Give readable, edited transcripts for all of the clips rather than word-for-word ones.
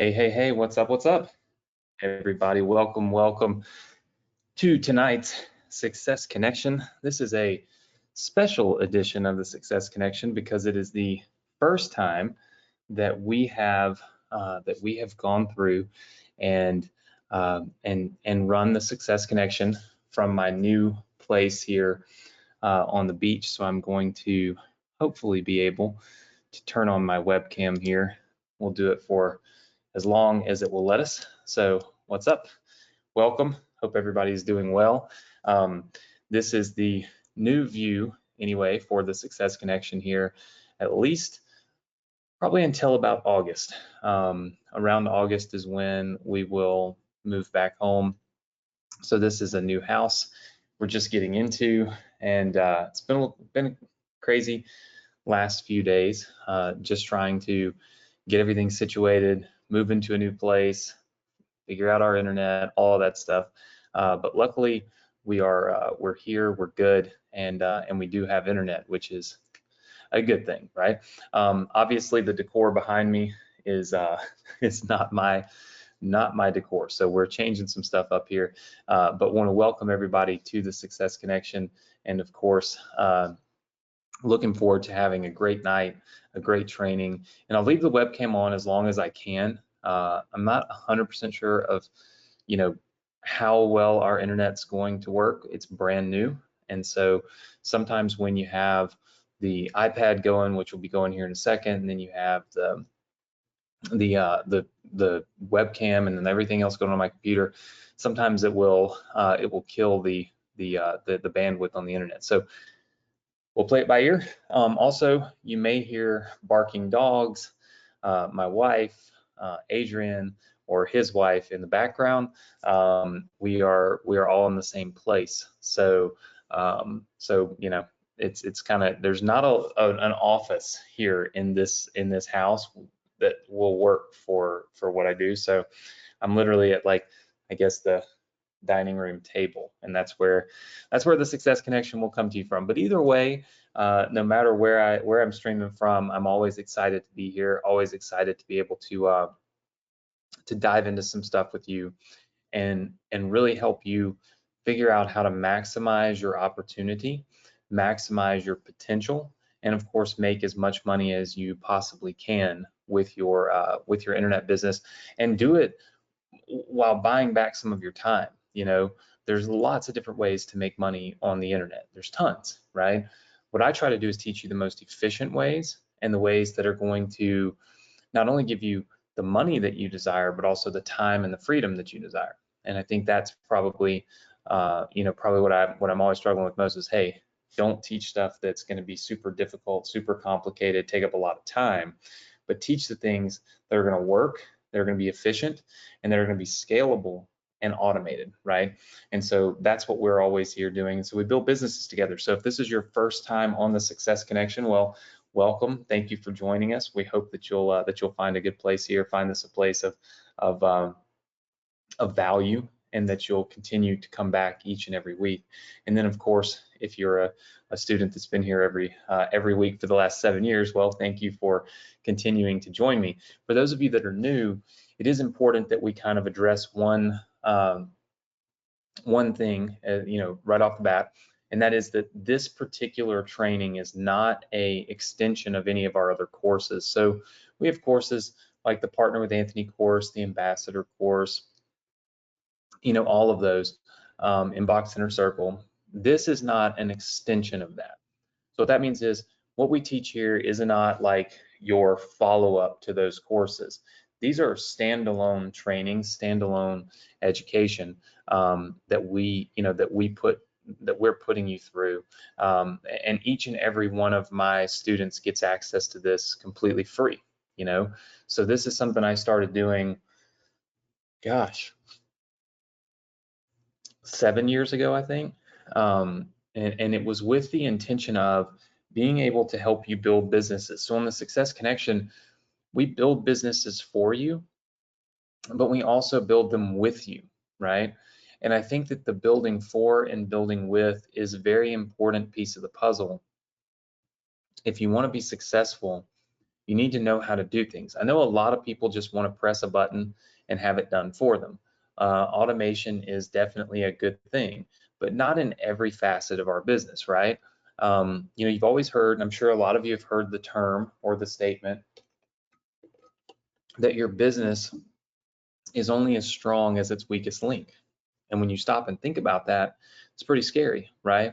Hey, what's up? What's up? Everybody, welcome to tonight's Success Connection. This is a special edition of the Success Connection because it is the first time that we have gone through and run the Success Connection from my new place here on the beach. So I'm going to hopefully be able to turn on my webcam here. We'll do it for as long as it will let us. So what's up? Welcome. Hope everybody's doing well. This is the new view anyway for the Success Connection here, at least probably until about August. Around August is when we will move back home. So this is a new house we're just getting into, and it's been crazy last few days, just trying to get everything situated, move into a new place, figure out our internet, all of that stuff. But luckily, we're here, we're good, and we do have internet, which is a good thing, right? Obviously, the decor behind me is not my decor, so we're changing some stuff up here. But want to welcome everybody to the Success Connection, and of course, looking forward to having a great night, a great training. And I'll leave the webcam on as long as I can. I'm not 100% sure of, how well our internet's going to work. It's brand new. And so sometimes when you have the iPad going, which will be going here in a second, and then you have the webcam and then everything else going on my computer, sometimes it will kill the bandwidth on the internet. So we'll play it by ear. Also, you may hear barking dogs, my wife, Adrian, or his wife in the background. We are all in the same place. So it's kind of, there's not an office here in this house that will work for what I do. So I'm literally at, like, I guess, the dining room table, and that's where the Success Connection will come to you from. But either way, no matter where I'm streaming from, I'm always excited to be here, always excited to be able to dive into some stuff with you and really help you figure out how to maximize your opportunity, maximize your potential, and of course make as much money as you possibly can with your internet business, and do it while buying back some of your time. There's lots of different ways to make money on the internet. There's tons, right? What I try to do is teach you the most efficient ways, and the ways that are going to not only give you the money that you desire, but also the time and the freedom that you desire. And I think that's probably, probably what I'm always struggling with most is, hey, don't teach stuff that's going to be super difficult, super complicated, take up a lot of time, but teach the things that are going to work, that are going to be efficient, and that are going to be scalable and automated, right? And so that's what we're always here doing. And so we build businesses together. So if this is your first time on the Success Connection, well, welcome. Thank you for joining us. We hope that you'll find a good place here, find this a place of value, and that you'll continue to come back each and every week. And then, of course, if you're a student that's been here every week for the last 7 years, well, thank you for continuing to join me. For those of you that are new, it is important that we kind of address one thing, right off the bat, and that is that this particular training is not an extension of any of our other courses. So we have courses like the Partner with Anthony course, the Ambassador course, all of those, Inbox Inner Circle. This is not an extension of that. So what that means is, what we teach here is not like your follow-up to those courses. These are standalone trainings, standalone education that we're putting you through, and each and every one of my students gets access to this completely free. So this is something I started doing, gosh, 7 years ago, I think, and it was with the intention of being able to help you build businesses. So on the Success Connection, we build businesses for you, but we also build them with you, right? And I think that the building for and building with is a very important piece of the puzzle. If you want to be successful, You need to know how to do things. I know a lot of people just want to press a button and have it done for them. Automation is definitely a good thing, but not in every facet of our business, right? You've always heard, and I'm sure a lot of you have heard the term or the statement that your business is only as strong as its weakest link. And when you stop and think about that, it's pretty scary, right?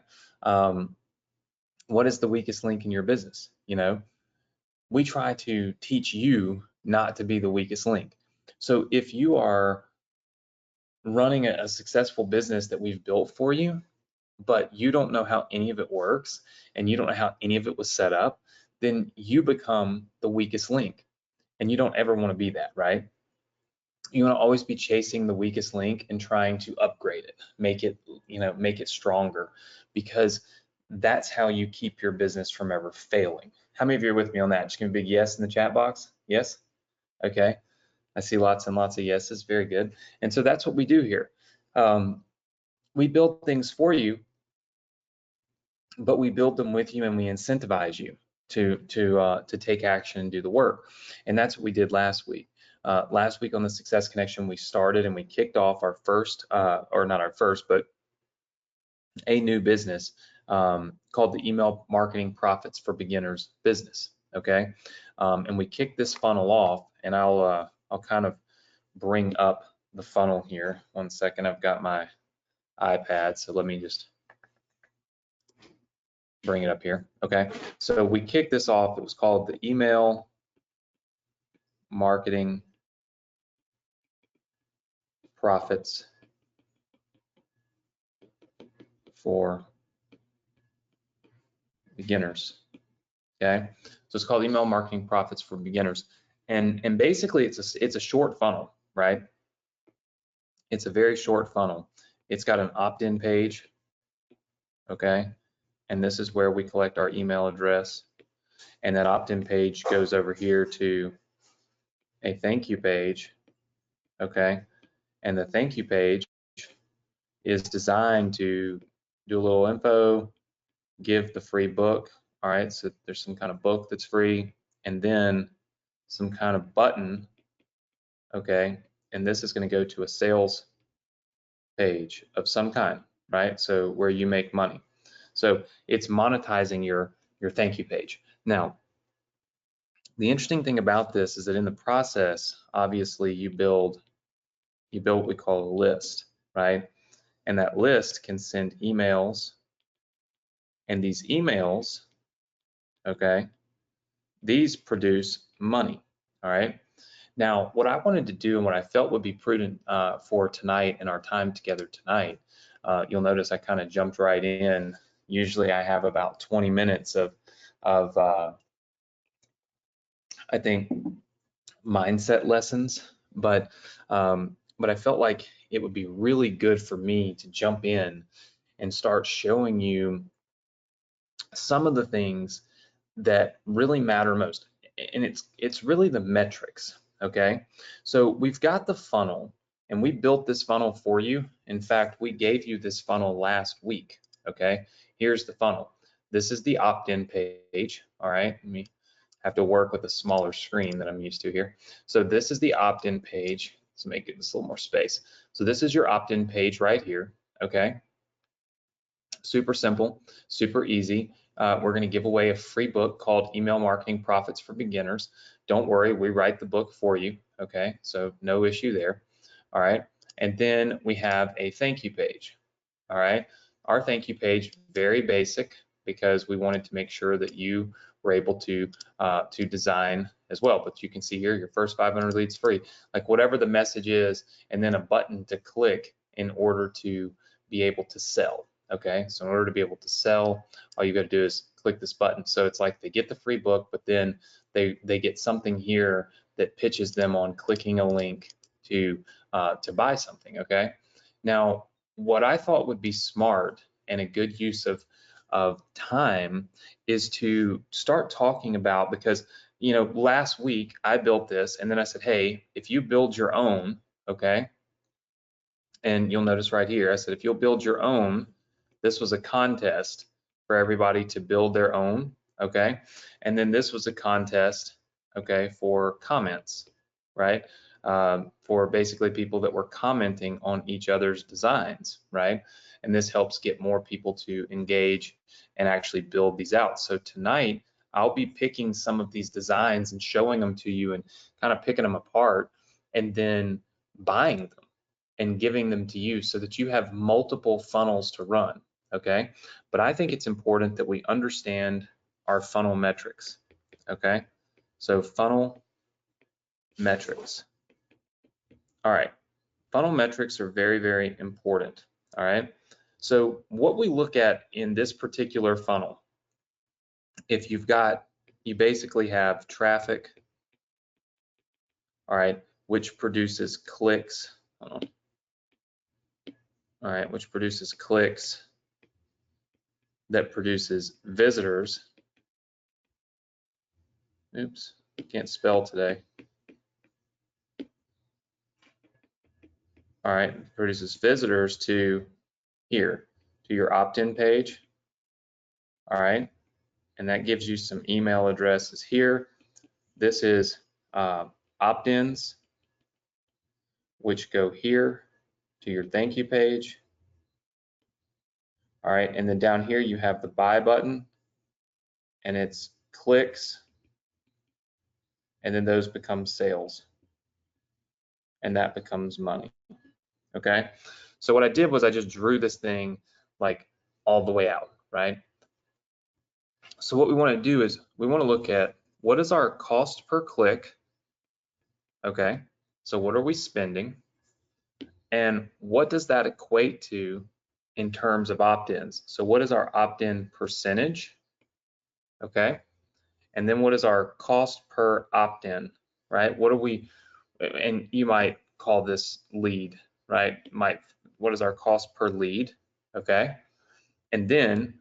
What is the weakest link in your business? We try to teach you not to be the weakest link. So if you are running a successful business that we've built for you, but you don't know how any of it works and you don't know how any of it was set up, then you become the weakest link. And you don't ever want to be that, right? You want to always be chasing the weakest link and trying to upgrade it, make it stronger, because that's how you keep your business from ever failing. How many of you are with me on that? Just give me a big yes in the chat box. Yes? Okay. I see lots and lots of yeses. Very good. And so that's what we do here. We build things for you, but we build them with you and we incentivize you to take action and do the work. And that's what we did last week. Last week on the Success Connection, we started and we kicked off our first, or not our first, but a new business called the Email Marketing Profits for Beginners business. Okay, and we kicked this funnel off, and I'll kind of bring up the funnel here. 1 second, I've got my iPad, so let me just bring it up here. Okay, so we kicked this off. It was called the Email Marketing Profits for Beginners. Okay, so it's called Email Marketing Profits for Beginners, and basically it's a short funnel, right? It's a very short funnel. It's got an opt-in page, okay, and this is where we collect our email address, and that opt-in page goes over here to a thank you page, okay, and the thank you page is designed to do a little info, give the free book. All right, so there's some kind of book that's free, and then some kind of button, okay, and this is going to go to a sales page of some kind, right? So where you make money. So it's monetizing your thank you page. Now, the interesting thing about this is that in the process, obviously you build what we call a list, right? And that list can send emails, and these emails, okay, these produce money, all right? Now, what I wanted to do and what I felt would be prudent for tonight and our time together tonight, you'll notice I kind of jumped right in. Usually I have about 20 minutes of I think, mindset lessons, but I felt like it would be really good for me to jump in and start showing you some of the things that really matter most, and it's really the metrics. Okay, so we've got the funnel, and we built this funnel for you. In fact, we gave you this funnel last week. Okay, here's the funnel. This is the opt-in page. All right, let me have to work with a smaller screen than I'm used to here. So this is the opt-in page. Let's make it just a little more space. So this is your opt-in page right here. Okay, super simple, super easy. We're going to give away a free book called Email Marketing Profits for Beginners. Don't worry, we write the book for you. Okay, so no issue there. All right, and then we have a thank you page. All right, our thank you page, very basic, because we wanted to make sure that you were able to design as well. But you can see here, your first 500 leads free, like whatever the message is, and then a button to click in order to be able to sell. Okay, so in order to be able to sell, all you got to do is click this button. So it's like they get the free book, but then they get something here that pitches them on clicking a link to buy something. Okay, now what I thought would be smart and a good use of time is to start talking about, because last week I built this, and then I said, hey, if you build your own, okay, and you'll notice right here I said, if you'll build your own, this was a contest for everybody to build their own, okay, and then this was a contest okay, for comments, right? For basically people that were commenting on each other's designs, right? And this helps get more people to engage and actually build these out. So tonight, I'll be picking some of these designs and showing them to you and kind of picking them apart and then buying them and giving them to you so that you have multiple funnels to run, okay? But I think it's important that we understand our funnel metrics, okay? So funnel metrics. All right, funnel metrics are very, very important, all right? So what we look at in this particular funnel, if you basically have traffic, all right, which produces clicks, all right, which produces clicks, that produces visitors. Oops, can't spell today. All right, produces visitors to here, to your opt-in page. All right, and that gives you some email addresses here. This is opt-ins, which go here to your thank you page. All right, and then down here you have the buy button, and it's clicks, and then those become sales, and that becomes money. Okay, so what I did was I just drew this thing like all the way out, right? So what we want to do is we want to look at what is our cost per click, okay? So what are we spending? And what does that equate to in terms of opt-ins? So what is our opt-in percentage, okay? And then what is our cost per opt-in, right? What are we, and you might call this lead, right? What is our cost per lead, okay? And then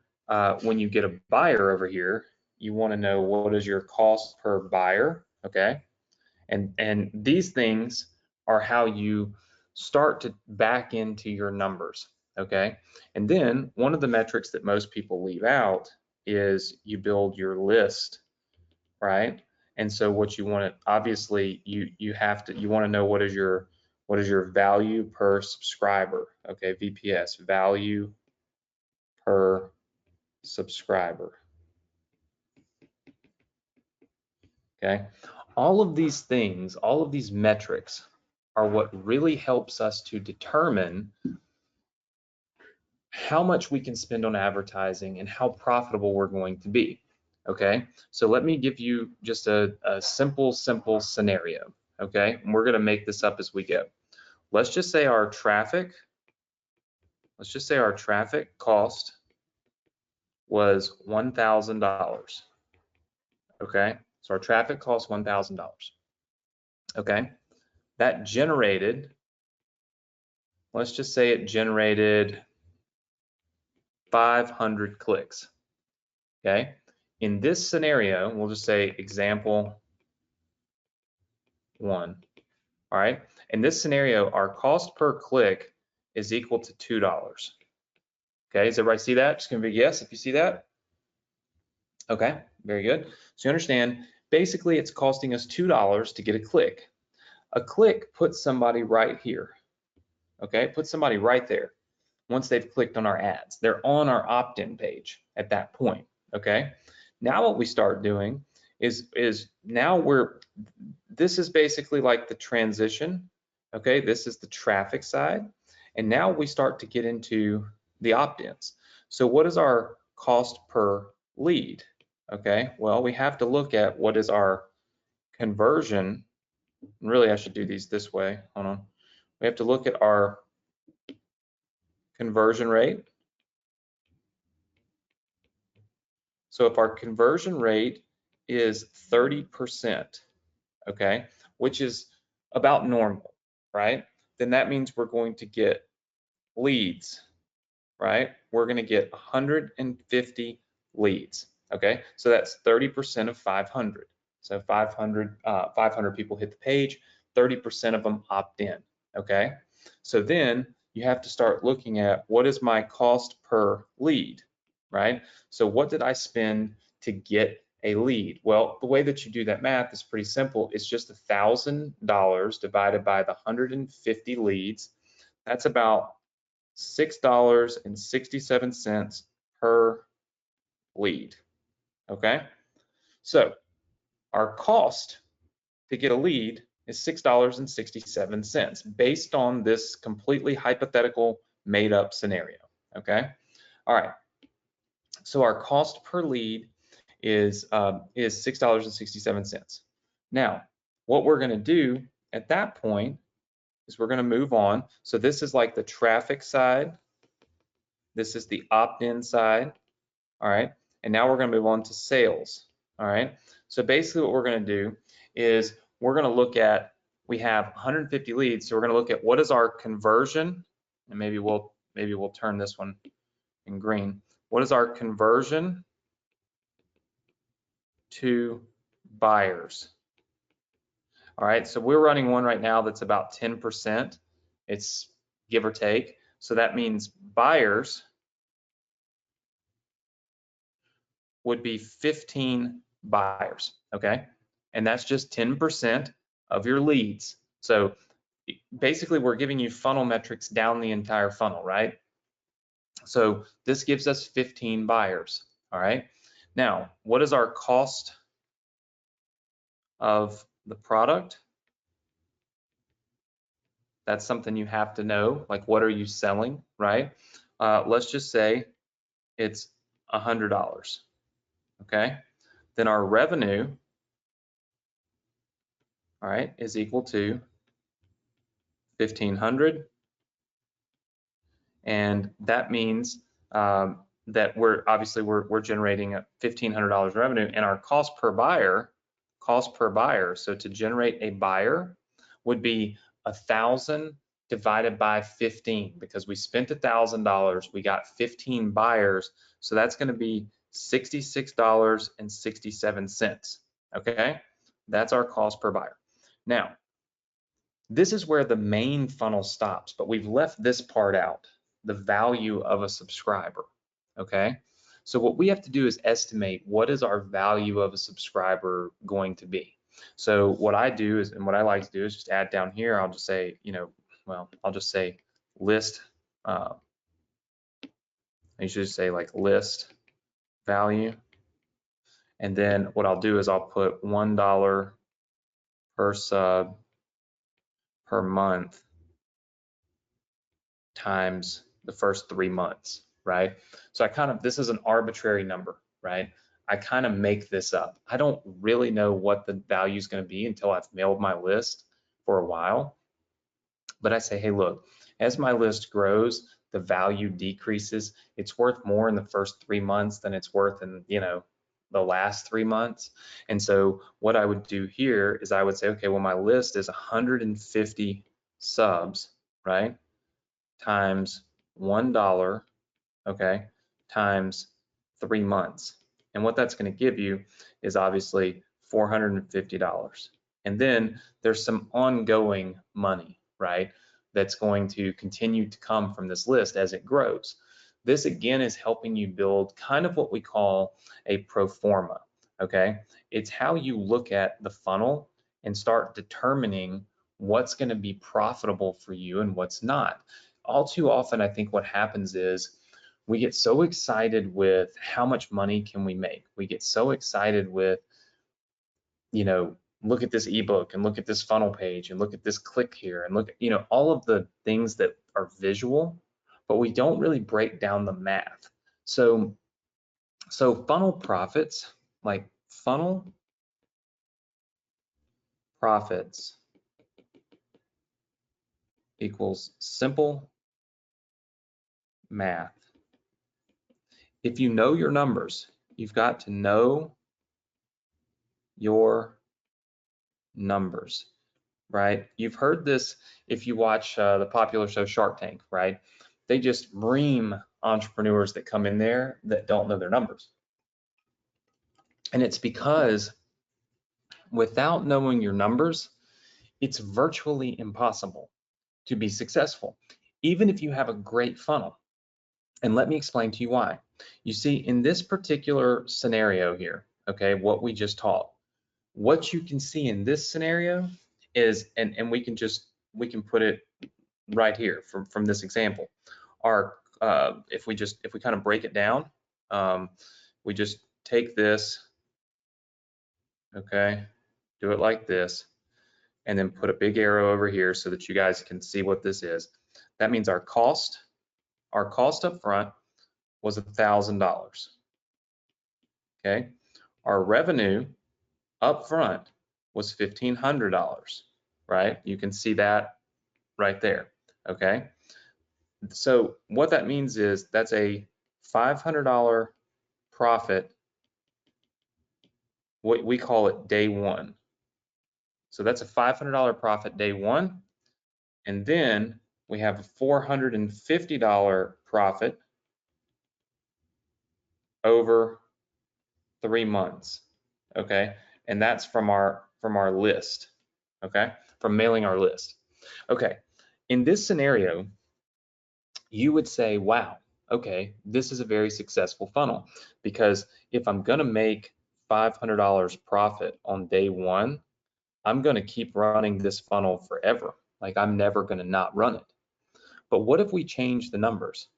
when you get a buyer over here, you want to know what is your cost per buyer, okay? And these things are how you start to back into your numbers, okay? And then one of the metrics that most people leave out is you build your list, right? And so what you want to, obviously you want to know what is your value per subscriber, okay? VPS, value per subscriber. Okay, all of these things, all of these metrics are what really helps us to determine how much we can spend on advertising and how profitable we're going to be. Okay, so let me give you just a simple scenario. Okay, and we're going to make this up as we go. Let's just say our traffic cost was $1,000. Okay, so our traffic cost $1,000. Okay, that generated, let's just say it generated 500 clicks. Okay, in this scenario, we'll just say example 1. All right, in this scenario, our cost per click is equal to $2. Okay, does everybody see that? Just gonna be yes if you see that. Okay, very good. So you understand, basically it's costing us $2 to get a click. A click puts somebody right here. Okay, put somebody right there. Once they've clicked on our ads, they're on our opt-in page at that point. Okay, now what we start doing is now this is basically like the transition. Okay, this is the traffic side, and now we start to get into the opt-ins. So what is our cost per lead? Okay, well, we have to look at what is our conversion. Really, I should do these this way. Hold on. We have to look at our conversion rate. So if our conversion rate is 30%, okay, which is about normal, right? Then that means we're going to get leads, right? We're going to get 150 leads, okay? So that's 30% of 500. So 500 people hit the page, 30% of them opt in, okay? So then you have to start looking at what is my cost per lead, right? So what did I spend to get a lead? Well, the way that you do that math is pretty simple. It's just $1,000 divided by the 150 leads. That's about $6.67 per lead, okay? So our cost to get a lead is $6.67 based on this completely hypothetical made up scenario, okay? All right, so our cost per lead is $6.67. Now, what we're gonna do at that point is we're gonna move on. So this is like the traffic side. This is the opt-in side, all right? And now we're gonna move on to sales, all right? So basically what we're gonna do is we're gonna look at, we have 150 leads, so we're gonna look at what is our conversion, and maybe we'll turn this one in green. What is our conversion to buyers? All right, so we're running one right now that's about 10%. It's give or take. So that means buyers would be 15 buyers, okay? And that's just 10% of your leads. So basically we're giving you funnel metrics down the entire funnel, right? So this gives us 15 buyers, all right? Now, what is our cost of the product? That's something you have to know, like what are you selling, right? Let's just say it's $100, okay? Then our revenue, all right, is equal to 1,500, and that means that we're generating a $1,500 revenue, and our cost per buyer, so to generate a buyer would be 1,000 divided by 15, because we spent $1,000, we got 15 buyers, so that's going to be $66.67. Okay, that's our cost per buyer. Now, this is where the main funnel stops, but we've left this part out, the value of a subscriber. Okay, so what we have to do is estimate what is our value of a subscriber going to be. So what I do is, and what I like to do is just add down here, I'll just say, I'll just say list, I should just say like list value. And then what I'll do is I'll put $1 per sub per month times the first 3 months, right? So this is an arbitrary number, right? I kind of make this up. I don't really know what the value is going to be until I've mailed my list for a while. But I say, hey, look, as my list grows, the value decreases. It's worth more in the first 3 months than it's worth in, the last 3 months. And so what I would do here is I would say, okay, well, my list is 150 subs, right? Times $1, okay, times 3 months. And what that's going to give you is obviously $450. And then there's some ongoing money, right, that's going to continue to come from this list as it grows. This again is helping you build kind of what we call a pro forma, okay? It's how you look at the funnel and start determining what's going to be profitable for you and what's not. All too often, I think what happens is we get so excited with how much money can we make. We get so excited with, look at this ebook and look at this funnel page and look at this click here and look at, all of the things that are visual, but we don't really break down the math. So funnel profits, like funnel profits equals simple math. If you know your numbers, you've got to know your numbers, right? You've heard this if you watch the popular show Shark Tank, right? They just ream entrepreneurs that come in there that don't know their numbers. And it's because without knowing your numbers, it's virtually impossible to be successful, even if you have a great funnel. And let me explain to you why. You see, in this particular scenario here, okay, what we just taught. What you can see in this scenario is, and we can put it right here from this example. Our if we kind of break it down, we just take this, okay, do it like this, and then put a big arrow over here so that you guys can see what this is. That means our cost up front was $1,000. Okay, our revenue up front was $1,500, right? You can see that right there. Okay, so what that means is that's a $500 profit. What we call it day one. So that's a $500 profit day one, and then we have a $450 profit over 3 months. Okay, and that's from our list. Okay, from mailing our list. Okay, in this scenario, you would say, wow, okay, this is a very successful funnel, because if I'm going to make $500 profit on day one, I'm going to keep running this funnel forever. Like, I'm never going to not run it. But what if we change the numbers?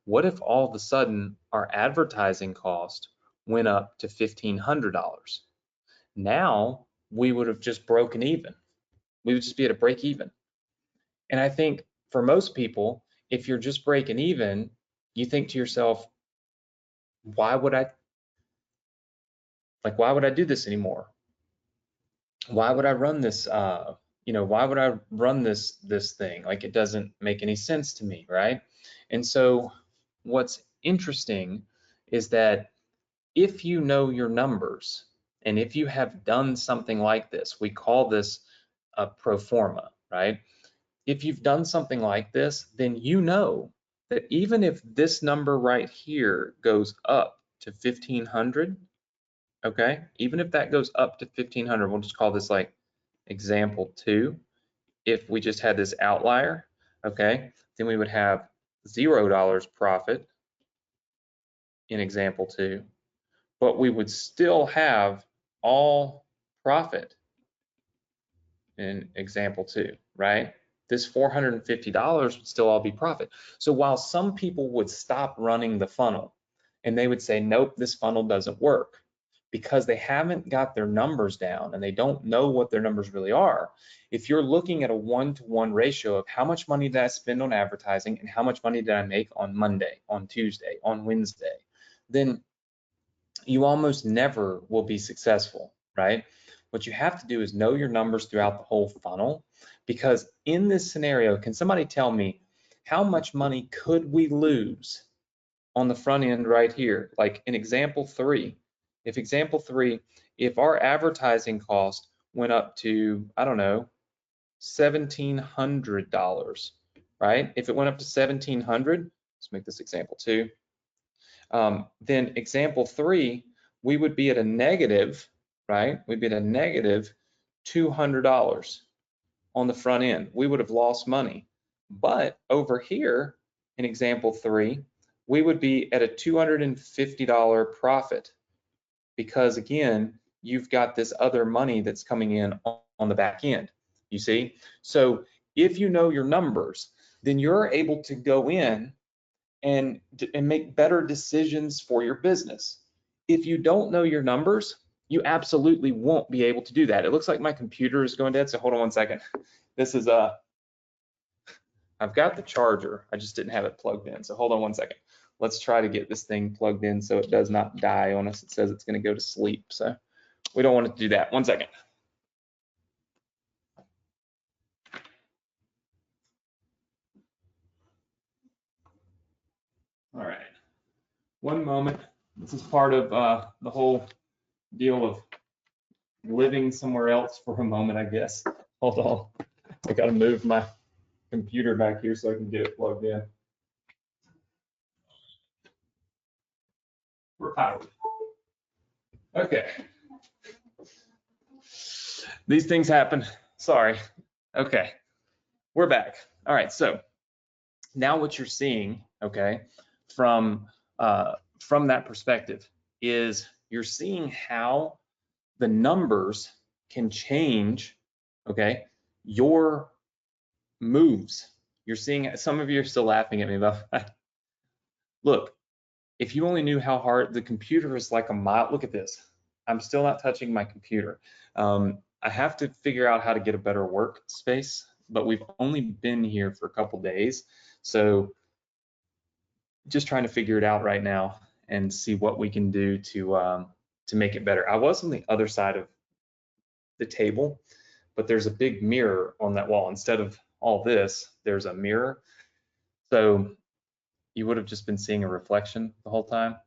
What if all of a sudden our advertising cost went up to $1,500? Now we would have just broken even. We would just be at a break even. And I think for most people, if you're just breaking even, you think to yourself, why would I do this anymore? Why would I run this? Why would I run this thing? Like, it doesn't make any sense to me, right? And so what's interesting is that if you know your numbers, and if you have done something like this, we call this a pro forma, right? If you've done something like this, then you know that even if this number right here goes up to 1,500, okay, even if that goes up to 1,500, we'll just call this like example 2. If we just had this outlier, okay, then we would have $0 profit in example 2, but we would still have all profit in example 2, right? This $450 would still all be profit. So while some people would stop running the funnel and they would say, nope, this funnel doesn't work, because they haven't got their numbers down and they don't know what their numbers really are. If you're looking at a 1-to-1 ratio of how much money did I spend on advertising and how much money did I make on Monday, on Tuesday, on Wednesday, then you almost never will be successful, right? What you have to do is know your numbers throughout the whole funnel, because in this scenario, can somebody tell me how much money could we lose on the front end right here? Like in example 3, if our advertising cost went up to, I don't know, $1,700, right? If it went up to 1,700, let's make this example 2. Then example 3, we would be at a negative, right? We'd be at a negative $200 on the front end. We would have lost money. But over here in example 3, we would be at a $250 profit, because again, you've got this other money that's coming in on the back end, you see? So if you know your numbers, then you're able to go in and make better decisions for your business. If you don't know your numbers, you absolutely won't be able to do that. It looks like my computer is going dead, so hold on one second. This is I've got the charger, I just didn't have it plugged in, so hold on one second. Let's try to get this thing plugged in so it does not die on us. It says it's going to go to sleep, so we don't want it to do that. One second. All right, one moment. This is part of the whole deal of living somewhere else for a moment, I guess. Hold on, I got to move my computer back here so I can get it plugged in. We're powered. Okay. These things happen. Sorry. Okay. We're back. All right. So now what you're seeing, okay, from that perspective is you're seeing how the numbers can change, okay, your moves. You're seeing, some of you are still laughing at me about that. Look, if you only knew how hard the computer is, like a mile, look at this. I'm still not touching my computer. I have to figure out how to get a better workspace, but we've only been here for a couple days. So just trying to figure it out right now and see what we can do to make it better. I was on the other side of the table, but there's a big mirror on that wall. Instead of all this, there's a mirror. So you would have just been seeing a reflection the whole time,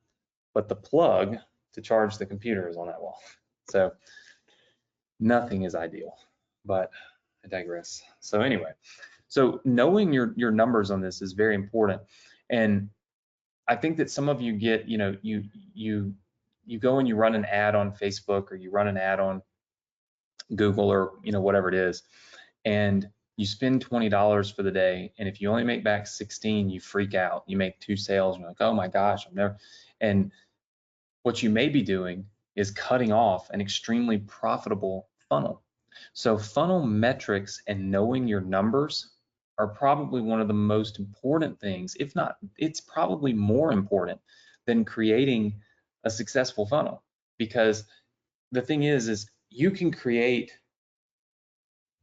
but the plug to charge the computer is on that wall. So nothing is ideal, but I digress. So anyway, so knowing your numbers on this is very important. And I think that some of you get, you know, you go and you run an ad on Facebook, or you run an ad on Google, or, you know, whatever it is, and you spend $20 for the day, and if you only make back 16, you freak out. You make 2 sales, and you're like, oh my gosh, I'm never. And what you may be doing is cutting off an extremely profitable funnel. So funnel metrics and knowing your numbers are probably one of the most important things, if not, it's probably more important than creating a successful funnel. Because the thing is you can create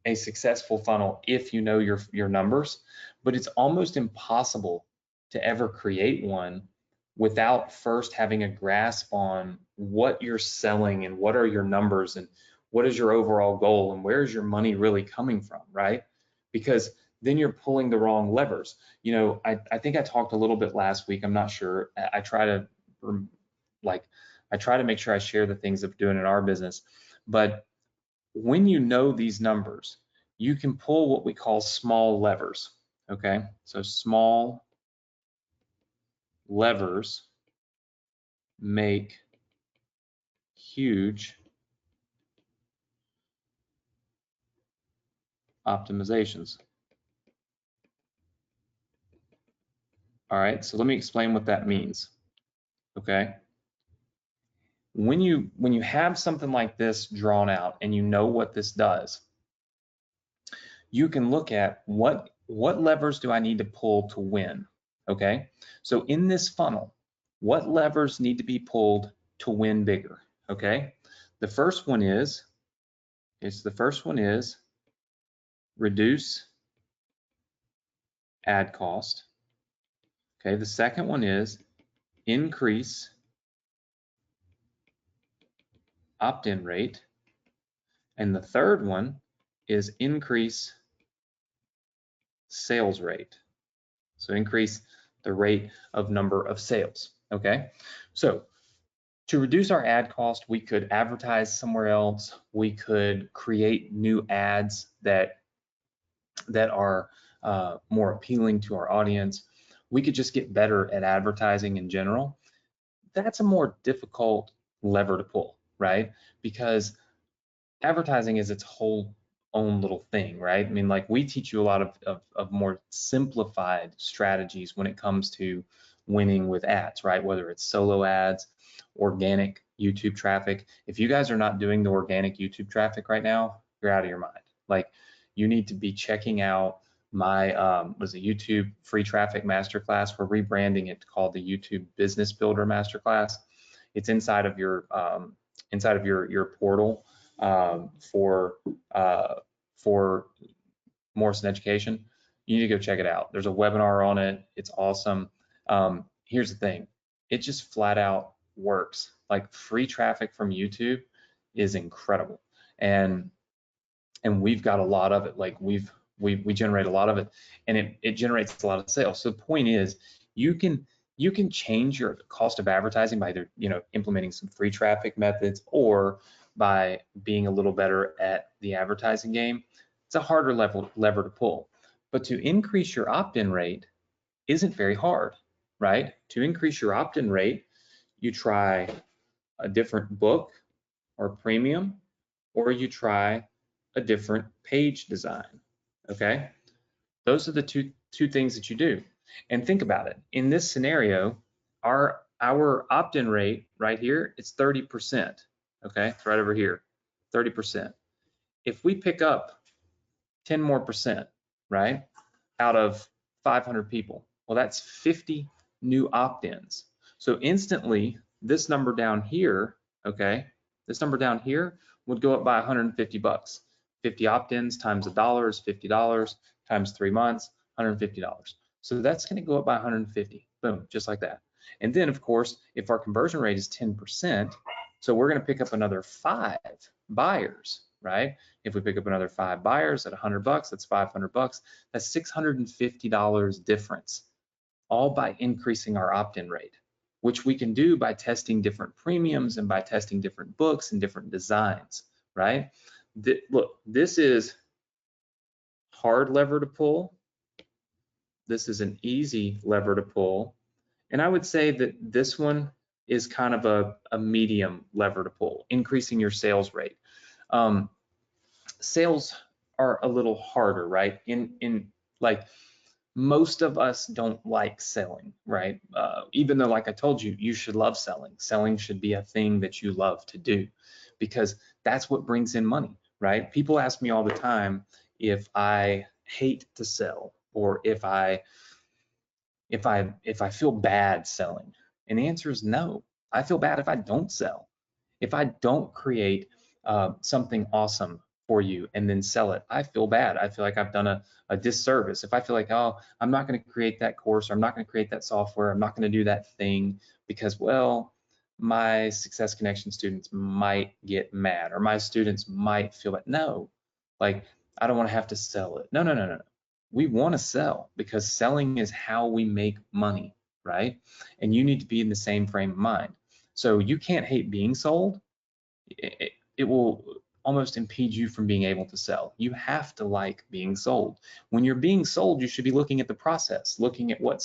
a successful funnel if you know your numbers, but it's almost impossible to ever create one without first having a grasp on what you're selling and what are your numbers and what is your overall goal and where is your money really coming from, right? Because then you're pulling the wrong levers. You know, I think I talked a little bit last week, I'm not sure. I try to make sure I share the things that we're doing in our business. But when you know these numbers, you can pull what we call small levers, okay? So small levers make huge optimizations. All right, so let me explain what that means, okay? When you have something like this drawn out and you know what this does, you can look at what levers do I need to pull to win, okay? So in this funnel, what levers need to be pulled to win bigger, okay? The first one is reduce ad cost. Okay, the second one is increase opt-in rate. And the third one is increase sales rate. So increase the rate of number of sales, okay? So to reduce our ad cost, we could advertise somewhere else. We could create new ads that are more appealing to our audience. We could just get better at advertising in general. That's a more difficult lever to pull, right? Because advertising is its whole own little thing, right? I mean, like, we teach you a lot of more simplified strategies when it comes to winning with ads, right? Whether it's solo ads, organic YouTube traffic. If you guys are not doing the organic YouTube traffic right now, you're out of your mind. Like, you need to be checking out my YouTube free traffic masterclass. We're rebranding it called the YouTube Business Builder Masterclass. It's inside of your portal for Morrison Education. You need to go check it out. There's a webinar on it. It's awesome. Here's the thing. It just flat out works. Like, free traffic from YouTube is incredible. And we've got a lot of it. Like, we generate a lot of it, and it generates a lot of sales. So the point is, you can change your cost of advertising by either, you know, implementing some free traffic methods or by being a little better at the advertising game. It's a harder lever to pull. But to increase your opt-in rate isn't very hard, right? To increase your opt-in rate, you try a different book or premium, or you try a different page design, okay? Those are the two things that you do. And think about it. In this scenario, our our opt-in rate right here, it's 30%. Okay, it's right over here, 30%. If we pick up 10 more percent, right, out of 500 people, well, that's 50 new opt-ins. So instantly, this number down here, okay, this number down here would go up by 150 bucks. 50 opt-ins times $1 is $50 times 3 months, $150. So that's going to go up by 150. Boom, just like that. And then, of course, if our conversion rate is 10%, so we're going to pick up another 5 buyers, right? If we pick up another 5 buyers at 100 bucks, that's 500 bucks. That's $650 difference, all by increasing our opt-in rate, which we can do by testing different premiums and by testing different books and different designs, right? Look, this is hard lever to pull. This is an easy lever to pull. And I would say that this one is kind of a medium lever to pull, increasing your sales rate. Sales are a little harder, right? In like, most of us don't like selling, right? Even though, like I told you, you should love selling. Selling should be a thing that you love to do, because that's what brings in money, right? People ask me all the time if I hate to sell, or if I feel bad selling. And the answer is no. I feel bad if I don't sell. If I don't create something awesome for you and then sell it, I feel bad. I feel like I've done a disservice. If I feel like, oh, I'm not going to create that course, or I'm not going to create that software, I'm not going to do that thing because, well, my Success Connection students might get mad, or my students might feel bad. No, like, I don't want to have to sell it. No, no, no, no, no. We want to sell, because selling is how we make money, right? And you need to be in the same frame of mind. So you can't hate being sold. It will almost impede you from being able to sell. You have to like being sold. When you're being sold, you should be looking at the process, looking at what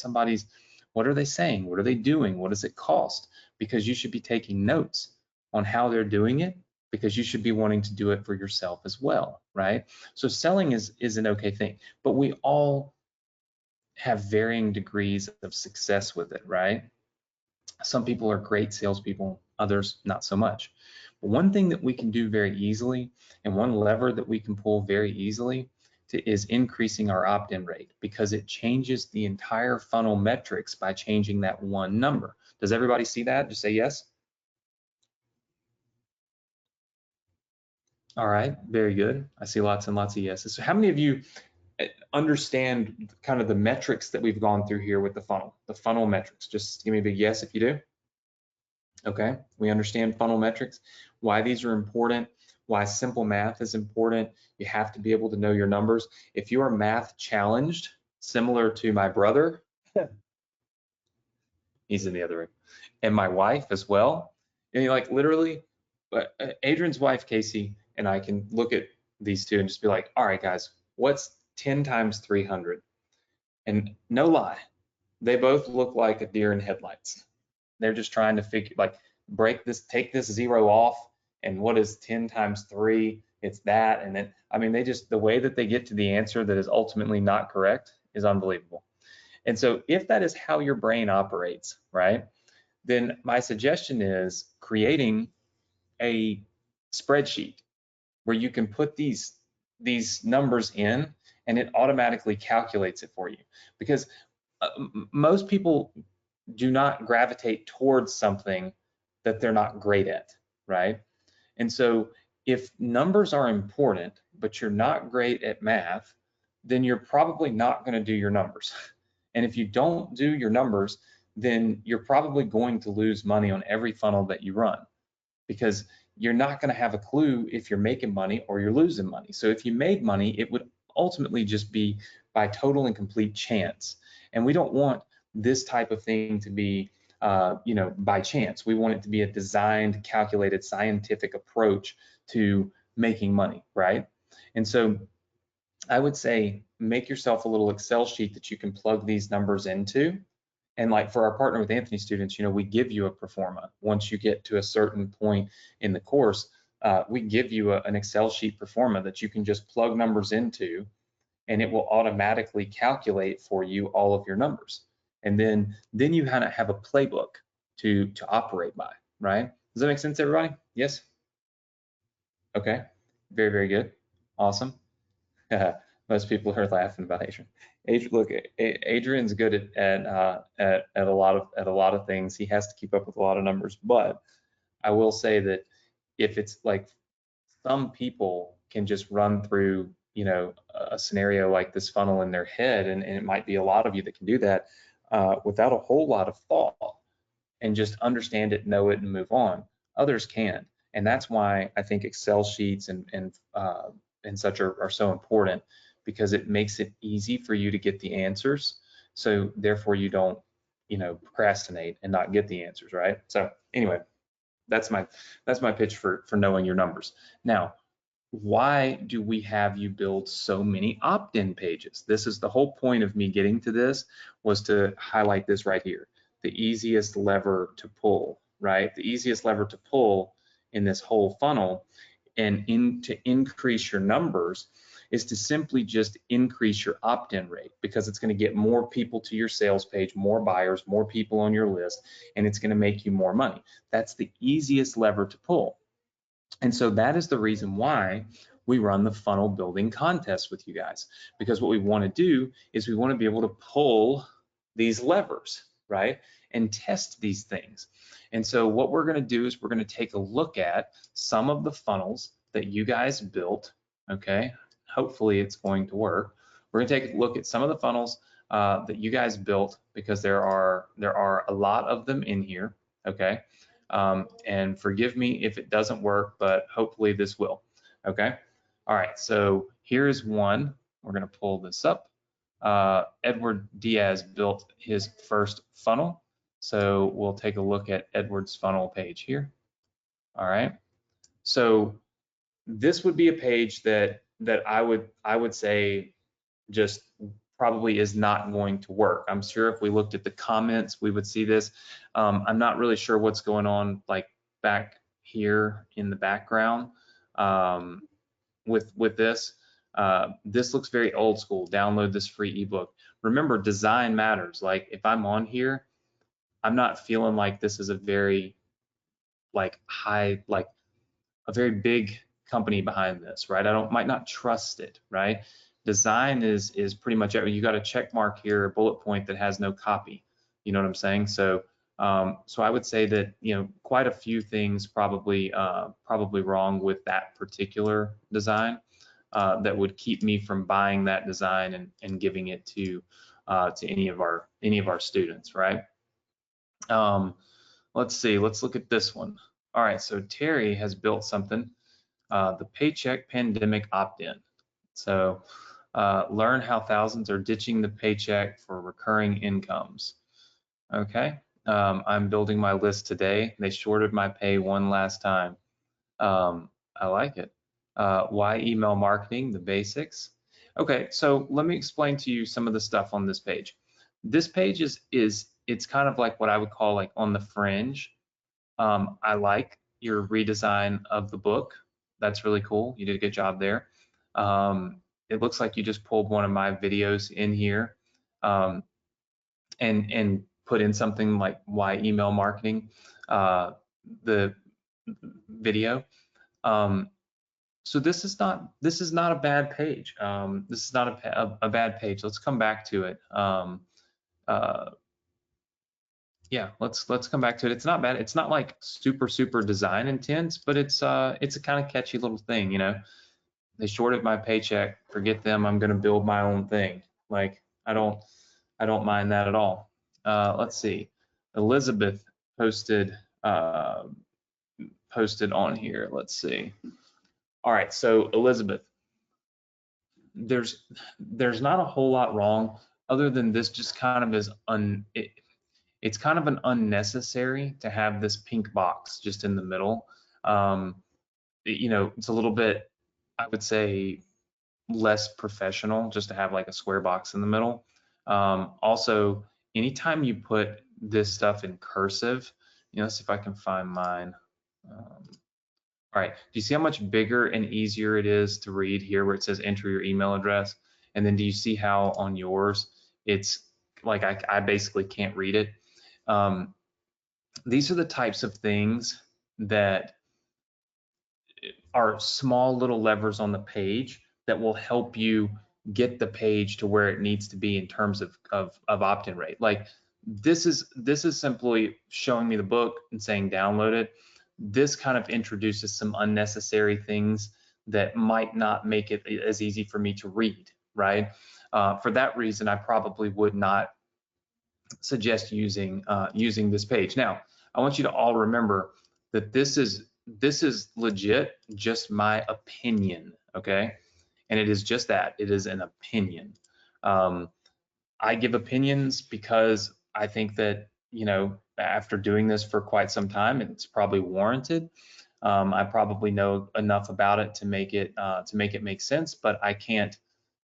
are they saying? What are they doing? What does it cost? Because you should be taking notes on how they're doing it, because you should be wanting to do it for yourself as well, right? So selling is an okay thing, but we all have varying degrees of success with it, right? Some people are great salespeople, others not so much. But one thing that we can do very easily, and one lever that we can pull very easily, is increasing our opt-in rate, because it changes the entire funnel metrics by changing that one number. Does everybody see that? Just say yes. All right, very good. I see lots and lots of yeses. So how many of you understand kind of the metrics that we've gone through here with the funnel metrics? Just give me a big yes if you do. Okay, we understand funnel metrics, why these are important, why simple math is important. You have to be able to know your numbers. If you are math challenged, similar to my brother, he's in the other room, and my wife as well, and like literally, Adrian's wife, Casey, and I can look at these two and just be like, all right, guys, what's 10 times 300? And no lie, they both look like a deer in headlights. They're just trying to figure, like, take this zero off, and what is 10 times 3? It's that. And then, I mean, the way that they get to the answer that is ultimately not correct is unbelievable. And so if that is how your brain operates, right, then my suggestion is creating a spreadsheet where you can put these numbers in, and it automatically calculates it for you. Because most people do not gravitate towards something that they're not great at, right? And so if numbers are important, but you're not great at math, then you're probably not going to do your numbers. And if you don't do your numbers, then you're probably going to lose money on every funnel that you run, because you're not going to have a clue if you're making money or you're losing money. So if you made money, it would ultimately just be by total and complete chance. And we don't want this type of thing to be, by chance. We want it to be a designed, calculated, scientific approach to making money, right? And so I would say make yourself a little Excel sheet that you can plug these numbers into. And like for our Partner with Anthony students, we give you a pro forma. Once you get to a certain point in the course, we give you an Excel sheet pro forma that you can just plug numbers into, and it will automatically calculate for you all of your numbers. And then you kind of have a playbook to operate by, right? Does that make sense, everybody? Yes? Okay, very, very good. Awesome. Most people are laughing about Adrian. Look, Adrian's good at a lot of things. He has to keep up with a lot of numbers, but I will say that if it's like some people can just run through, you know, a scenario like this funnel in their head, and it might be a lot of you that can do that without a whole lot of thought and just understand it, know it, and move on. Others can't, and that's why I think Excel sheets and such are so important, because it makes it easy for you to get the answers. So therefore, you don't, you know, procrastinate and not get the answers, right? So anyway, that's my pitch for knowing your numbers. Now, why do we have you build so many opt-in pages? This is the whole point of me getting to this, was to highlight this right here. The easiest lever to pull, right? The easiest lever to pull in this whole funnel and to increase your numbers is to simply just increase your opt-in rate, because it's going to get more people to your sales page, more buyers, more people on your list, and it's going to make you more money. That's the easiest lever to pull. And so that is the reason why we run the funnel building contest with you guys, because what we want to do is we want to be able to pull these levers, right, and test these things. And so what we're going to do is we're going to take a look at some of the funnels that you guys built, okay? Hopefully it's going to work. We're going to take a look at some of the funnels that you guys built, because there are a lot of them in here, okay? And forgive me if it doesn't work, but hopefully this will, okay? All right, so here's one. We're gonna pull this up. Edward Diaz built his first funnel. So we'll take a look at Edward's funnel page here. All right, so this would be a page that I would say just probably is not going to work. I'm sure if we looked at the comments, we would see this. I'm not really sure what's going on like back here in the background with this. This looks very old school. Download this free ebook. Remember, design matters. Like if I'm on here, I'm not feeling like this is a very like high, like a very big company behind this, right? Might not trust it, right? Design is pretty much everything. You got a check mark here, a bullet point that has no copy. You know what I'm saying? So so I would say that, you know, quite a few things probably wrong with that particular design that would keep me from buying that design and giving it to any of our students, right? Let's see. Let's look at this one. All right. So Terry has built something. The paycheck pandemic opt-in. So learn how thousands are ditching the paycheck for recurring incomes. Okay, I'm building my list today. They shorted my pay one last time. I like it. Why email marketing, the basics. Okay, so let me explain to you some of the stuff on this page. This page it's kind of like what I would call like on the fringe. I like your redesign of the book. That's really cool. You did a good job there. It looks like you just pulled one of my videos in here and put in something like why email marketing, the video. So this is not a bad page. This is not a bad page. Let's come back to it. Yeah, let's come back to it. It's not bad. It's not like super design intense, but it's a kind of catchy little thing, you know. They shorted my paycheck. Forget them. I'm going to build my own thing. Like I don't mind that at all. Let's see. Elizabeth posted on here. Let's see. All right. So Elizabeth, there's not a whole lot wrong other than this just kind of is it's kind of an unnecessary to have this pink box just in the middle. You know, it's a little bit, I would say, less professional just to have like a square box in the middle. Also, anytime you put this stuff in cursive, you know, let's see if I can find mine. All right, do you see how much bigger and easier it is to read here where it says enter your email address? And then do you see how on yours, it's like I basically can't read it? these are the types of things that are small little levers on the page that will help you get the page to where it needs to be in terms of opt-in rate. Like this is simply showing me the book and saying download it. This kind of introduces some unnecessary things that might not make it as easy for me to read, right? For that reason, I probably would not suggest using this page. Now, I want you to all remember that this is legit just my opinion, okay? And it is just that, it is an opinion. I give opinions because I think that, you know, after doing this for quite some time, it's probably warranted. I probably know enough about it to make it make sense, but I can't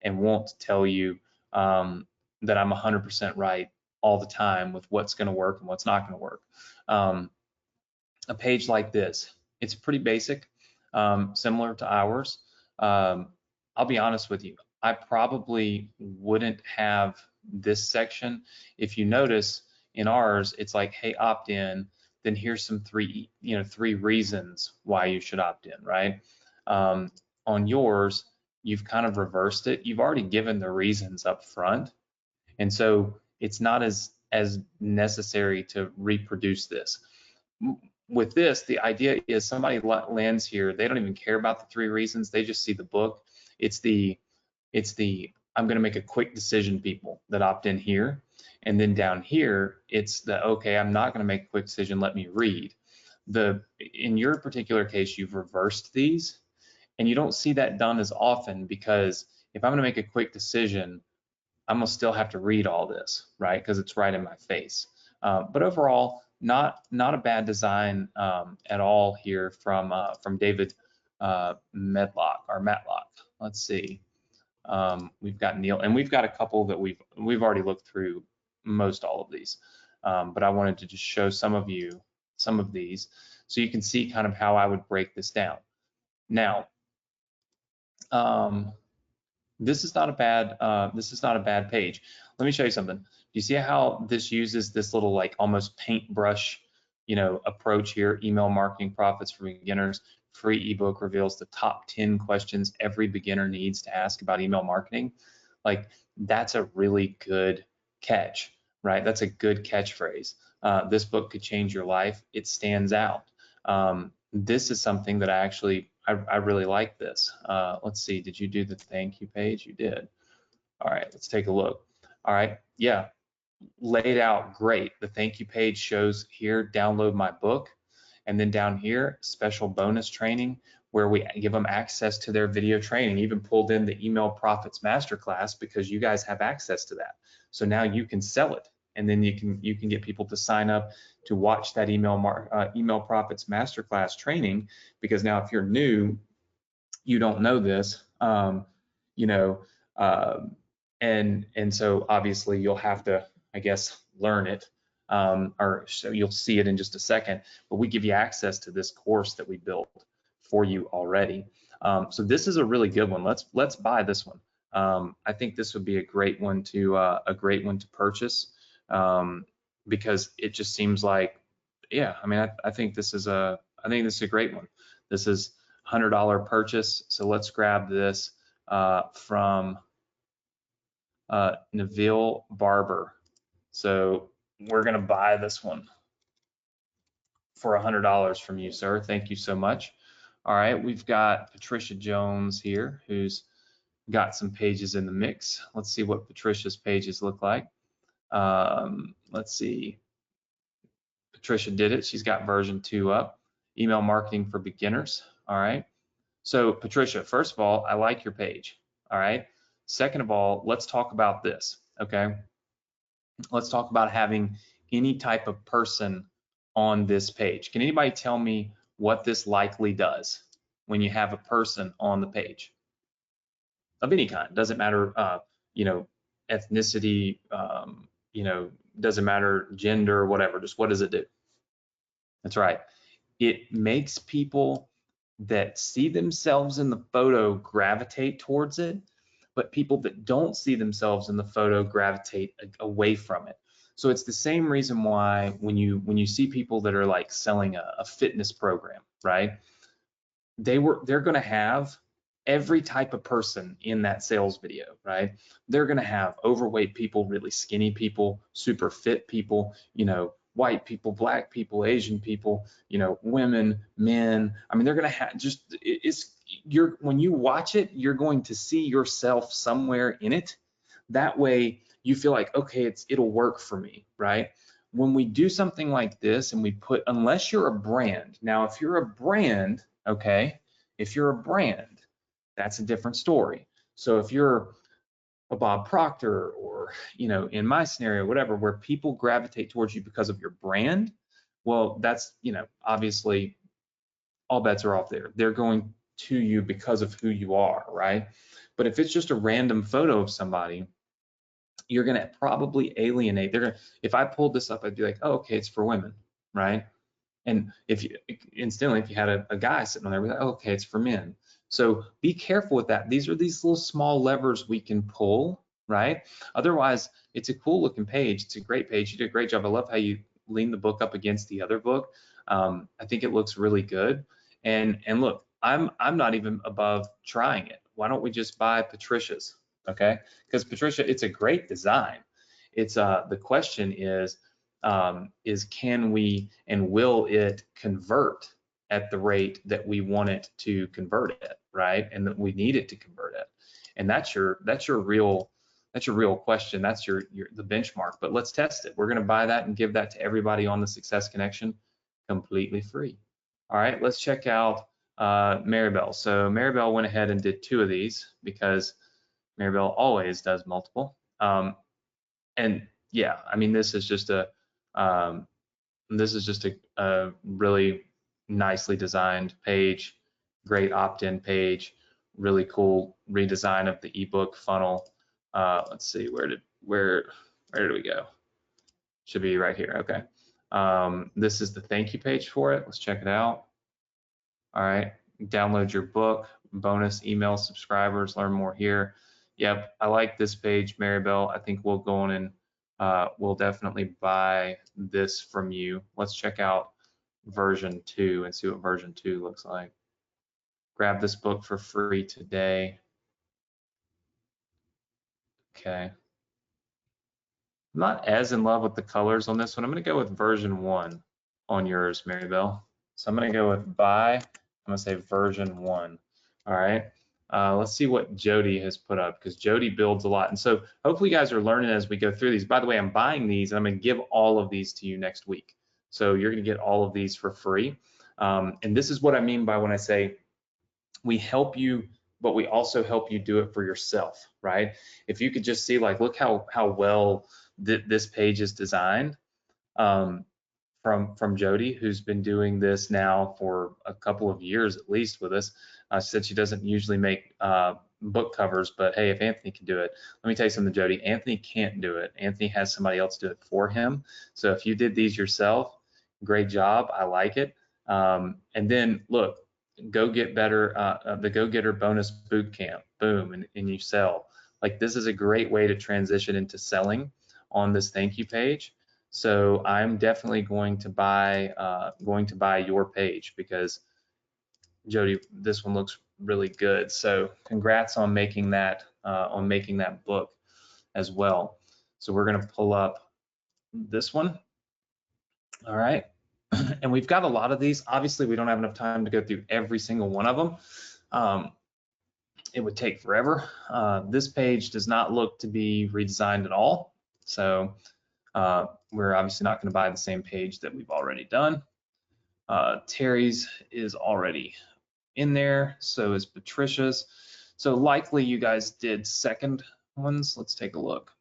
and won't tell you that I'm 100% right all the time with what's going to work and what's not going to work. A page like this, it's pretty basic, similar to ours. I'll be honest with you, I probably wouldn't have this section. If you notice in ours, it's like, hey, opt in, then here's some three reasons why you should opt in, right? On yours, you've kind of reversed it. You've already given the reasons up front. And so it's not as necessary to reproduce this. With this, the idea is somebody lands here, they don't even care about the three reasons, they just see the book. It's the I'm going to make a quick decision people that opt in here. And then down here, it's the, okay, I'm not going to make a quick decision, let me read. In your particular case, you've reversed these, and you don't see that done as often, because if I'm going to make a quick decision, I'm gonna still have to read all this, right? Because it's right in my face. But overall, not a bad design at all here from David Matlock. Let's see. We've got Neil, and we've got a couple that we've already looked through most all of these. But I wanted to just show some of these so you can see kind of how I would break this down. Now, this is not a bad page. Let me show you something. Do you see how this uses this little like almost paintbrush, approach here? Email marketing profits for beginners. Free ebook reveals the top 10 questions every beginner needs to ask about email marketing. Like, that's a really good catch, right? That's a good catchphrase. This book could change your life. It stands out. This is something that I really like this. Let's see, did you do the thank you page? You did. All right, let's take a look. All right, yeah, laid out great. The thank you page shows here, download my book. And then down here, special bonus training, where we give them access to their video training. Even pulled in the Email Profits Masterclass because you guys have access to that. So now you can sell it, and then you can get people to sign up to watch that Email Profits Masterclass training. Because now, if you're new, you don't know this, and so obviously you'll have to, I guess, learn it. Or so you'll see it in just a second, but we give you access to this course that we built for you already. So this is a really good one. Let's buy this one. I think this would be a great one to purchase, because it just seems like, yeah, I mean, I think this is a great one. This is $100 purchase. So let's grab this from Neville Barber. So we're going to buy this one for $100 from you, sir. Thank you so much. All right, we've got Patricia Jones here, who's got some pages in the mix. Let's see what Patricia's pages look like. Let's see. Patricia did it. She's got version 2 up. Email marketing for beginners. All right. So Patricia, first of all, I like your page. All right. Second of all, let's talk about this. Okay. Let's talk about having any type of person on this page. Can anybody tell me what this likely does when you have a person on the page of any kind? Doesn't matter, ethnicity, doesn't matter gender, whatever. Just what does it do? That's right. It makes people that see themselves in the photo gravitate towards it, but people that don't see themselves in the photo gravitate away from it. So it's the same reason why when you see people that are like selling a fitness program, right? They're going to have every type of person in that sales video, right? They're going to have overweight people, really skinny people, super fit people, white people, black people, Asian people, women, men. I mean, they're going to have when you watch it, you're going to see yourself somewhere in it. That way you feel like, okay, it'll work for me, right? When we do something like this and we put, unless you're a brand, now if you're a brand, okay, if you're a brand, that's a different story. So if you're a Bob Proctor or, in my scenario, whatever, where people gravitate towards you because of your brand, well, that's, obviously all bets are off there. They're going to you because of who you are, right? But if it's just a random photo of somebody, you're going to probably alienate. If I pulled this up, I'd be like, oh, okay, it's for women, right? And if you had a guy sitting on there, we'd be like, oh, okay, it's for men. So be careful with that. These are these little small levers we can pull, right? Otherwise, it's a cool looking page. It's a great page. You did a great job. I love how you lean the book up against the other book. I think it looks really good. And look, I'm not even above trying it. Why don't we just buy Patricia's? Okay, because Patricia, it's a great design. It's the question is can we and will it convert at the rate that we want it to convert at, right? And that we need it to convert at. And that's your real question. That's the benchmark. But let's test it. We're going to buy that and give that to everybody on the Success Connection completely free. All right, let's check out Maribel. So Maribel went ahead and did 2 of these because Maribel always does multiple. And yeah, I mean, this is just a really nicely designed page, great opt-in page, really cool redesign of the ebook funnel. Let's see, where did we go? Should be right here. Okay. This is the thank you page for it. Let's check it out. All right, download your book, bonus email subscribers, learn more here. Yep, I like this page, Maribel. I think we'll go on and we'll definitely buy this from you. Let's check out version 2 and see what version 2 looks like. Grab this book for free today. Okay. I'm not as in love with the colors on this one. I'm going to go with version 1 on yours, Maribel. So I'm going to go with buy. I'm going to say version 1. All right. Let's see what Jody has put up, because Jody builds a lot. And so hopefully you guys are learning as we go through these. By the way, I'm buying these and I'm going to give all of these to you next week. So you're going to get all of these for free. And this is what I mean by when I say we help you, but we also help you do it for yourself, right? If you could just see, like, look how well this page is designed from Jody, who's been doing this now for a couple of years at least with us. She said she doesn't usually make book covers, but hey, if Anthony can do it, let me tell you something, Jody. Anthony can't do it. Anthony has somebody else do it for him. So if you did these yourself, great job. I like it. And then look, Go Get Better, the Go Getter bonus boot camp, boom, and you sell. Like, this is a great way to transition into selling on this thank you page. So I'm definitely going to buy your page, because Jody, this one looks really good. So congrats on making that book as well. So we're going to pull up this one. All right. And we've got a lot of these. Obviously, we don't have enough time to go through every single one of them. It would take forever. This page does not look to be redesigned at all. So we're obviously not going to buy the same page that we've already done. Terry's is already in there. So is Patricia's. So likely you guys did second ones. Let's take a look.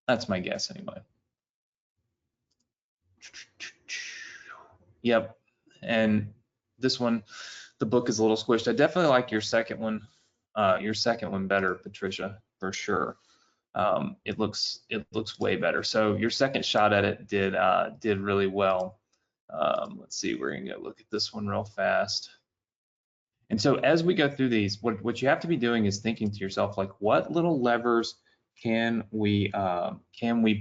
That's my guess anyway. Yep. And this one, the book is a little squished. I definitely like your second one better, Patricia, for sure. It looks way better. So your second shot at it did really well. Let's see, we're gonna go look at this one real fast. And so as we go through these, what you have to be doing is thinking to yourself, like, what little levers can we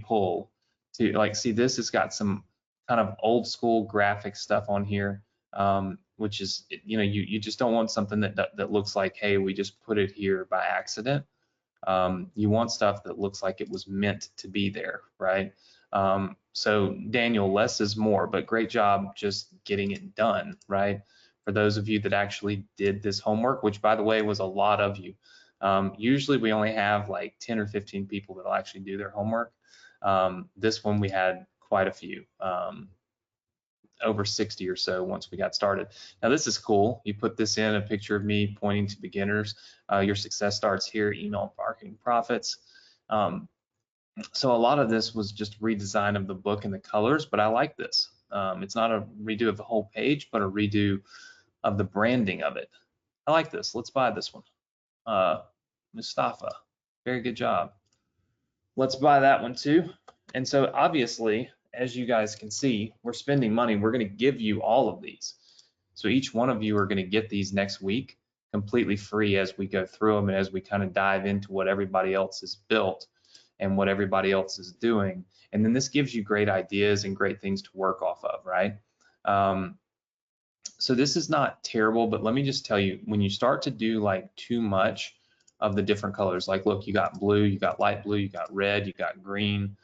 pull to, like, see, this has got some kind of old school graphic stuff on here, which is, you know, you just don't want something that looks like, hey, we just put it here by accident. You want stuff that looks like it was meant to be there, right? So Daniel, less is more, but great job just getting it done, right? For those of you that actually did this homework, which by the way was a lot of you. Usually we only have like 10 or 15 people that'll actually do their homework. This one we had quite a few, over 60 or so once we got started. Now this is cool. You put this in, a picture of me pointing to beginners. Your success starts here, email marketing profits. So a lot of this was just redesign of the book and the colors, but I like this. It's not a redo of the whole page, but a redo of the branding of it. I like this. Let's buy this one. Mustafa, very good job. Let's buy that one too. And so obviously, as you guys can see, we're spending money. We're going to give you all of these. So each one of you are going to get these next week completely free as we go through them and as we kind of dive into what everybody else has built and what everybody else is doing. And then this gives you great ideas and great things to work off of, right? So this is not terrible, but let me just tell you, when you start to do like too much of the different colors, like look, you got blue, you got light blue, you got red, you got green,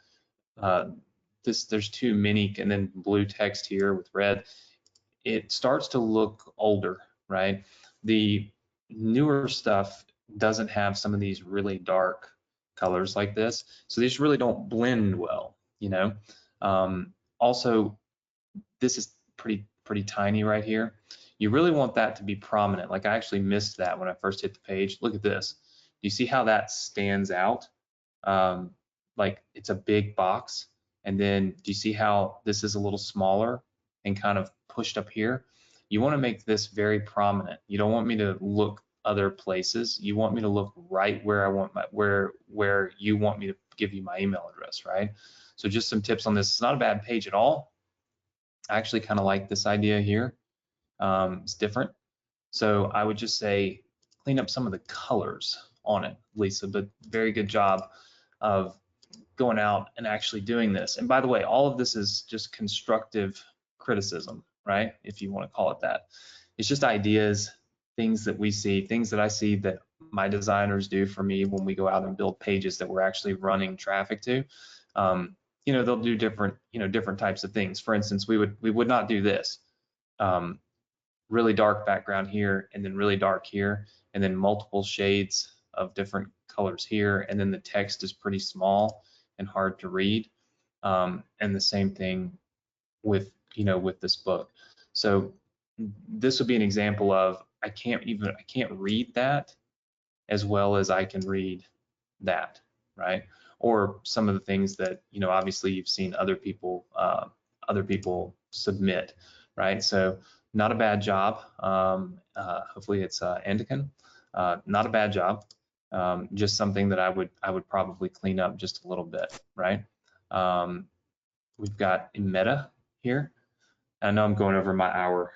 there's too many, and then blue text here with red, it starts to look older, right? The newer stuff doesn't have some of these really dark colors like this, so these really don't blend well, you know. Also, this is pretty tiny right here. You really want that to be prominent. Like I actually missed that when I first hit the page. Look at this. Do you see how that stands out? Like it's a big box. And then do you see how this is a little smaller and kind of pushed up here? You want to make this very prominent. You don't want me to look other places. You want me to look right where I want my, where you want me to give you my email address, right? So just some tips on this. It's not a bad page at all. I actually kind of like this idea here. It's different. So I would just say clean up some of the colors on it, Lisa, but very good job of going out and actually doing this. And by the way, all of this is just constructive criticism, right? If you want to call it that. It's just ideas, things that we see, things that I see that my designers do for me when we go out and build pages that we're actually running traffic to. You know, they'll do different, you know, different types of things. For instance, we would not do this. Really dark background here, and then really dark here, and then multiple shades of different colors here, and then the text is pretty small and hard to read. And the same thing with, you know, with this book. So this would be an example of I can't read that as well as I can read that, right? Or some of the things that, you know, obviously you've seen other people submit, right? So not a bad job. Hopefully it's Andican. Not a bad job. Just something that I would probably clean up just a little bit, right? We've got meta here. I know I'm going over my hour.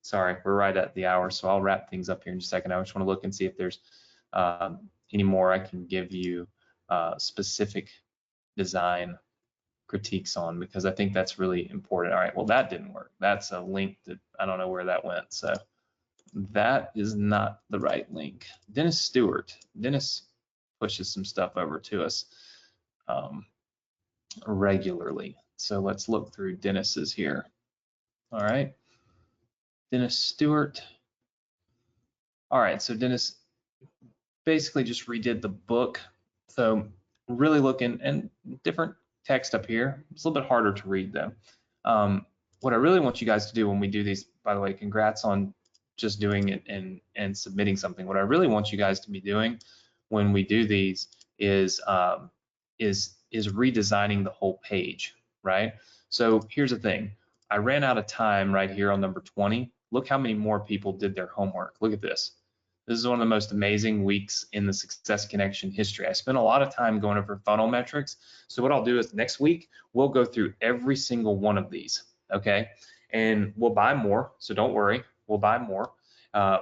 Sorry, we're right at the hour, so I'll wrap things up here in just a second. I just want to look and see if there's any more I can give you specific design critiques on, because I think that's really important. All right, well, that didn't work. That's a link that I don't know where that went. So that is not the right link. Dennis Stewart. Dennis pushes some stuff over to us regularly. So let's look through Dennis's here. All right, Dennis Stewart. All right, so Dennis basically just redid the book. So really looking, and different text up here. It's a little bit harder to read though. What I really want you guys to do when we do these, by the way, congrats on just doing it and submitting something. What I really want you guys to be doing when we do these is redesigning the whole page, right? So here's the thing. I ran out of time right here on number 20. Look how many more people did their homework. Look at this. This is one of the most amazing weeks in the Success Connection history. I spent a lot of time going over funnel metrics. So what I'll do is next week, we'll go through every single one of these, okay? And we'll buy more, so don't worry, we'll buy more.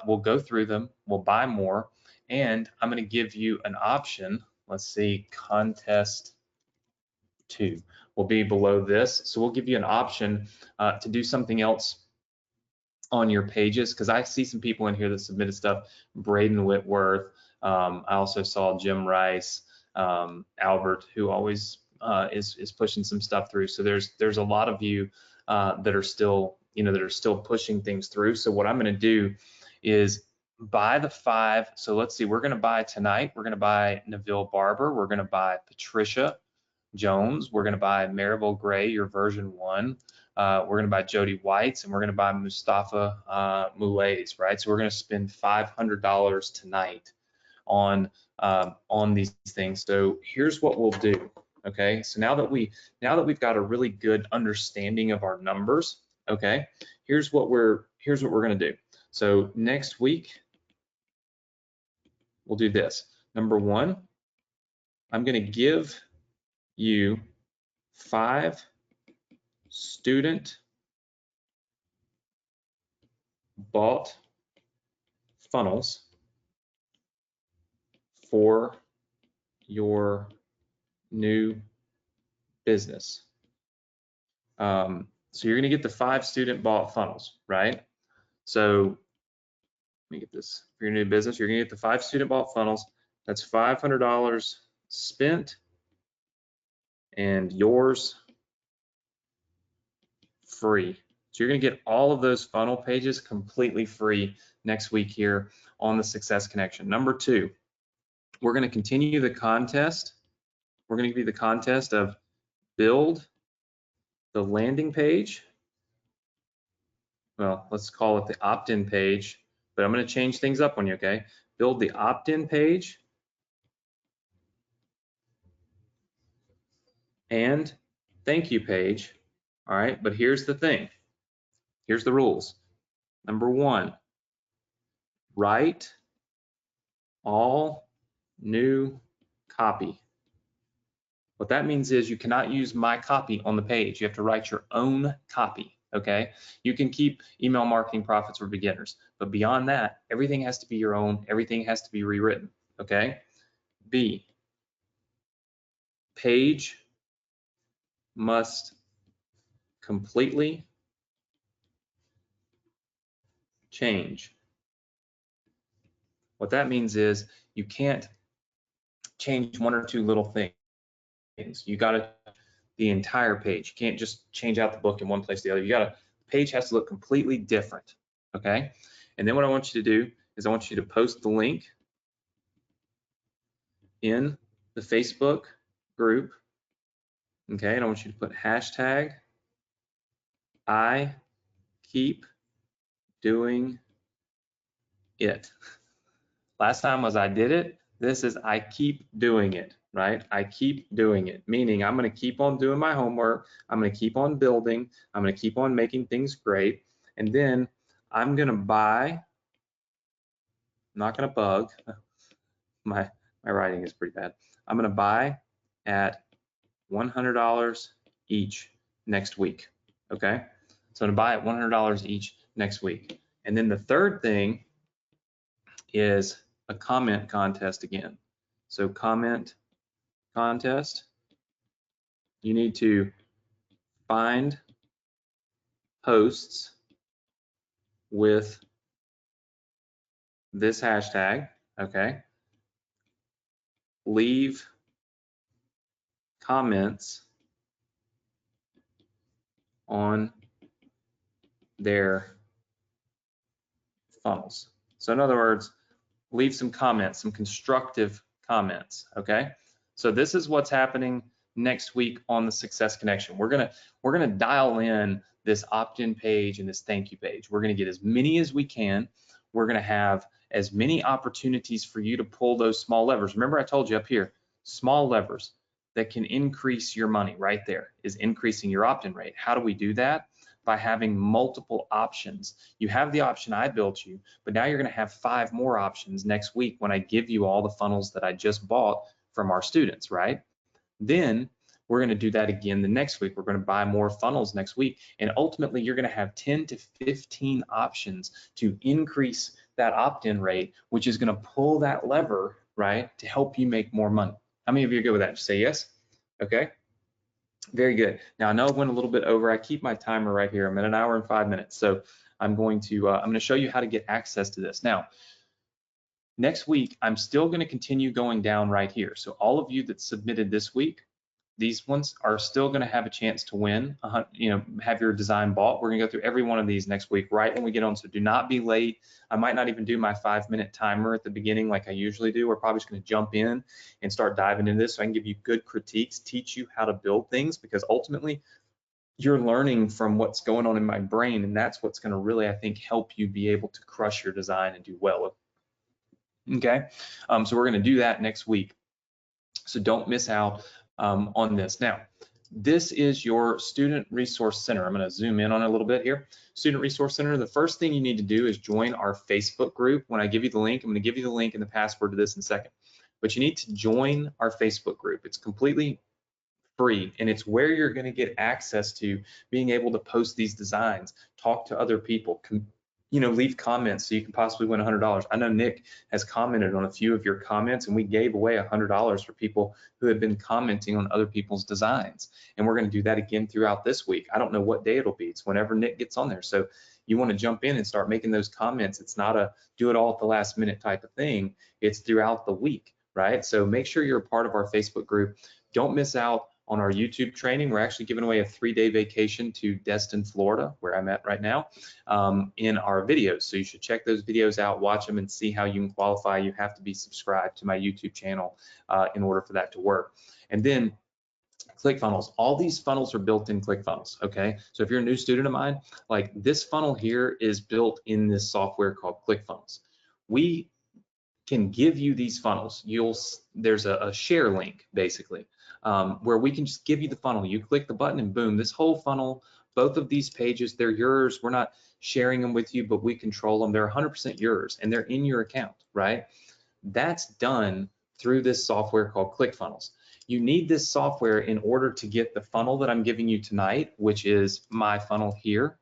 We'll go through them, we'll buy more, and I'm gonna give you an option let's see, contest 2 will be below this. So we'll give you an option to do something else on your pages, because I see some people in here that submitted stuff. Braden Whitworth, I also saw Jim Rice, Albert, who always is pushing some stuff through. So there's a lot of you that are still, that are still pushing things through. So what I'm going to do is buy the 5. So let's see, we're going to buy tonight. We're going to buy Neville Barber. We're going to buy Patricia Jones. We're going to buy Maribel Gray, your version 1. We're going to buy Jody Whites, and we're going to buy Mustafa Moulays, right? So we're going to spend $500 tonight on these things. So here's what we'll do. Okay, so now that we've got a really good understanding of our numbers, okay, here's what we're going to do. So next week we'll do this. Number 1, I'm going to give you 5 student bought funnels for your new business. So you're going to get the 5 student bought funnels, right? So let me get this. For your new business, you're going to get the 5 student bought funnels. That's $500 spent and yours free. So you're going to get all of those funnel pages completely free next week here on the Success Connection. Number 2, we're going to continue the contest. We're going to give you the contest of build the landing page. Well, let's call it the opt-in page, but I'm going to change things up on you, okay? Build the opt-in page and thank you page. All right, but here's the thing. Here's the rules. Number 1, write all new copy. What that means is you cannot use my copy on the page. You have to write your own copy, okay? You can keep email marketing profits for beginners, but beyond that, everything has to be your own. Everything has to be rewritten, okay? B, page must completely change. What that means is you can't change 1 or 2 little things. You got to the entire page. You can't just change out the book in one place or the other. The page has to look completely different, okay? And then what I want you to do is I want you to post the link in the Facebook group, okay? And I want you to put hashtag I keep doing it. Last time was I did it. This is I keep doing it, right? I keep doing it, meaning I'm going to keep on doing my homework. I'm going to keep on building. I'm going to keep on making things great. And then I'm going to buy, I'm not going to bug. My writing is pretty bad. I'm going to buy at $100 each next week, okay? So I'm going to buy at $100 each next week. And then the third thing is a comment contest again. So comment contest, you need to find posts with this hashtag, okay? Leave comments on their funnels. So in other words, leave some comments, some constructive comments, okay? So this is what's happening next week on the Success Connection. We're gonna dial in this opt-in page and this thank you page. We're gonna get as many as we can. We're gonna have as many opportunities for you to pull those small levers. Remember I told you up here, small levers that can increase your money right there is increasing your opt-in rate. How do we do that? By having multiple options. You have the option I built you, but now you're going to have 5 more options next week when I give you all the funnels that I just bought from our students, right? Then we're going to do that again the next week. We're going to buy more funnels next week, and ultimately you're going to have 10 to 15 options to increase that opt-in rate, which is going to pull that lever, right, to help you make more money. How many of you are good with that? Just say yes. Okay. Very good. Now I know I went a little bit over. I keep my timer right here. I'm at 1 hour and 5 minutes. So I'm going to show you how to get access to this. Now, next week, I'm still going to continue going down right here. So all of you that submitted this week, these ones are still going to have a chance to win, have your design bought. We're going to go through every one of these next week right when we get on. So do not be late. I might not even do my 5-minute timer at the beginning like I usually do. We're probably just going to jump in and start diving into this so I can give you good critiques, teach you how to build things, because ultimately you're learning from what's going on in my brain, and that's what's going to really, I think, help you be able to crush your design and do well. Okay, so we're going to do that next week. So don't miss out on this. Now, this is your Student Resource Center. I'm going to zoom in on it a little bit here. Student Resource Center, the first thing you need to do is join our Facebook group. When I give you the link, I'm going to give you the link and the password to this in a second. But you need to join our Facebook group. It's completely free, and it's where you're going to get access to being able to post these designs, talk to other people, leave comments so you can possibly win $100. I know Nick has commented on a few of your comments, and we gave away $100 for people who have been commenting on other people's designs. And we're going to do that again throughout this week. I don't know what day it'll be. It's whenever Nick gets on there. So you want to jump in and start making those comments. It's not a do it all at the last minute type of thing. It's throughout the week, right? So make sure you're a part of our Facebook group. Don't miss out on our YouTube training. We're actually giving away a 3-day vacation to Destin, Florida, where I'm at right now, in our videos. So you should check those videos out, watch them, and see how you can qualify. You have to be subscribed to my YouTube channel in order for that to work. And then ClickFunnels. All these funnels are built in ClickFunnels, okay? So if you're a new student of mine, like this funnel here is built in this software called ClickFunnels. We can give you these funnels. There's a share link, basically, where we can just give you the funnel. You click the button and boom, this whole funnel, both of these pages, they're yours. We're not sharing them with you, but we control them. They're 100% yours, and they're in your account, right? That's done through this software called ClickFunnels. You need this software in order to get the funnel that I'm giving you tonight, which is my funnel here.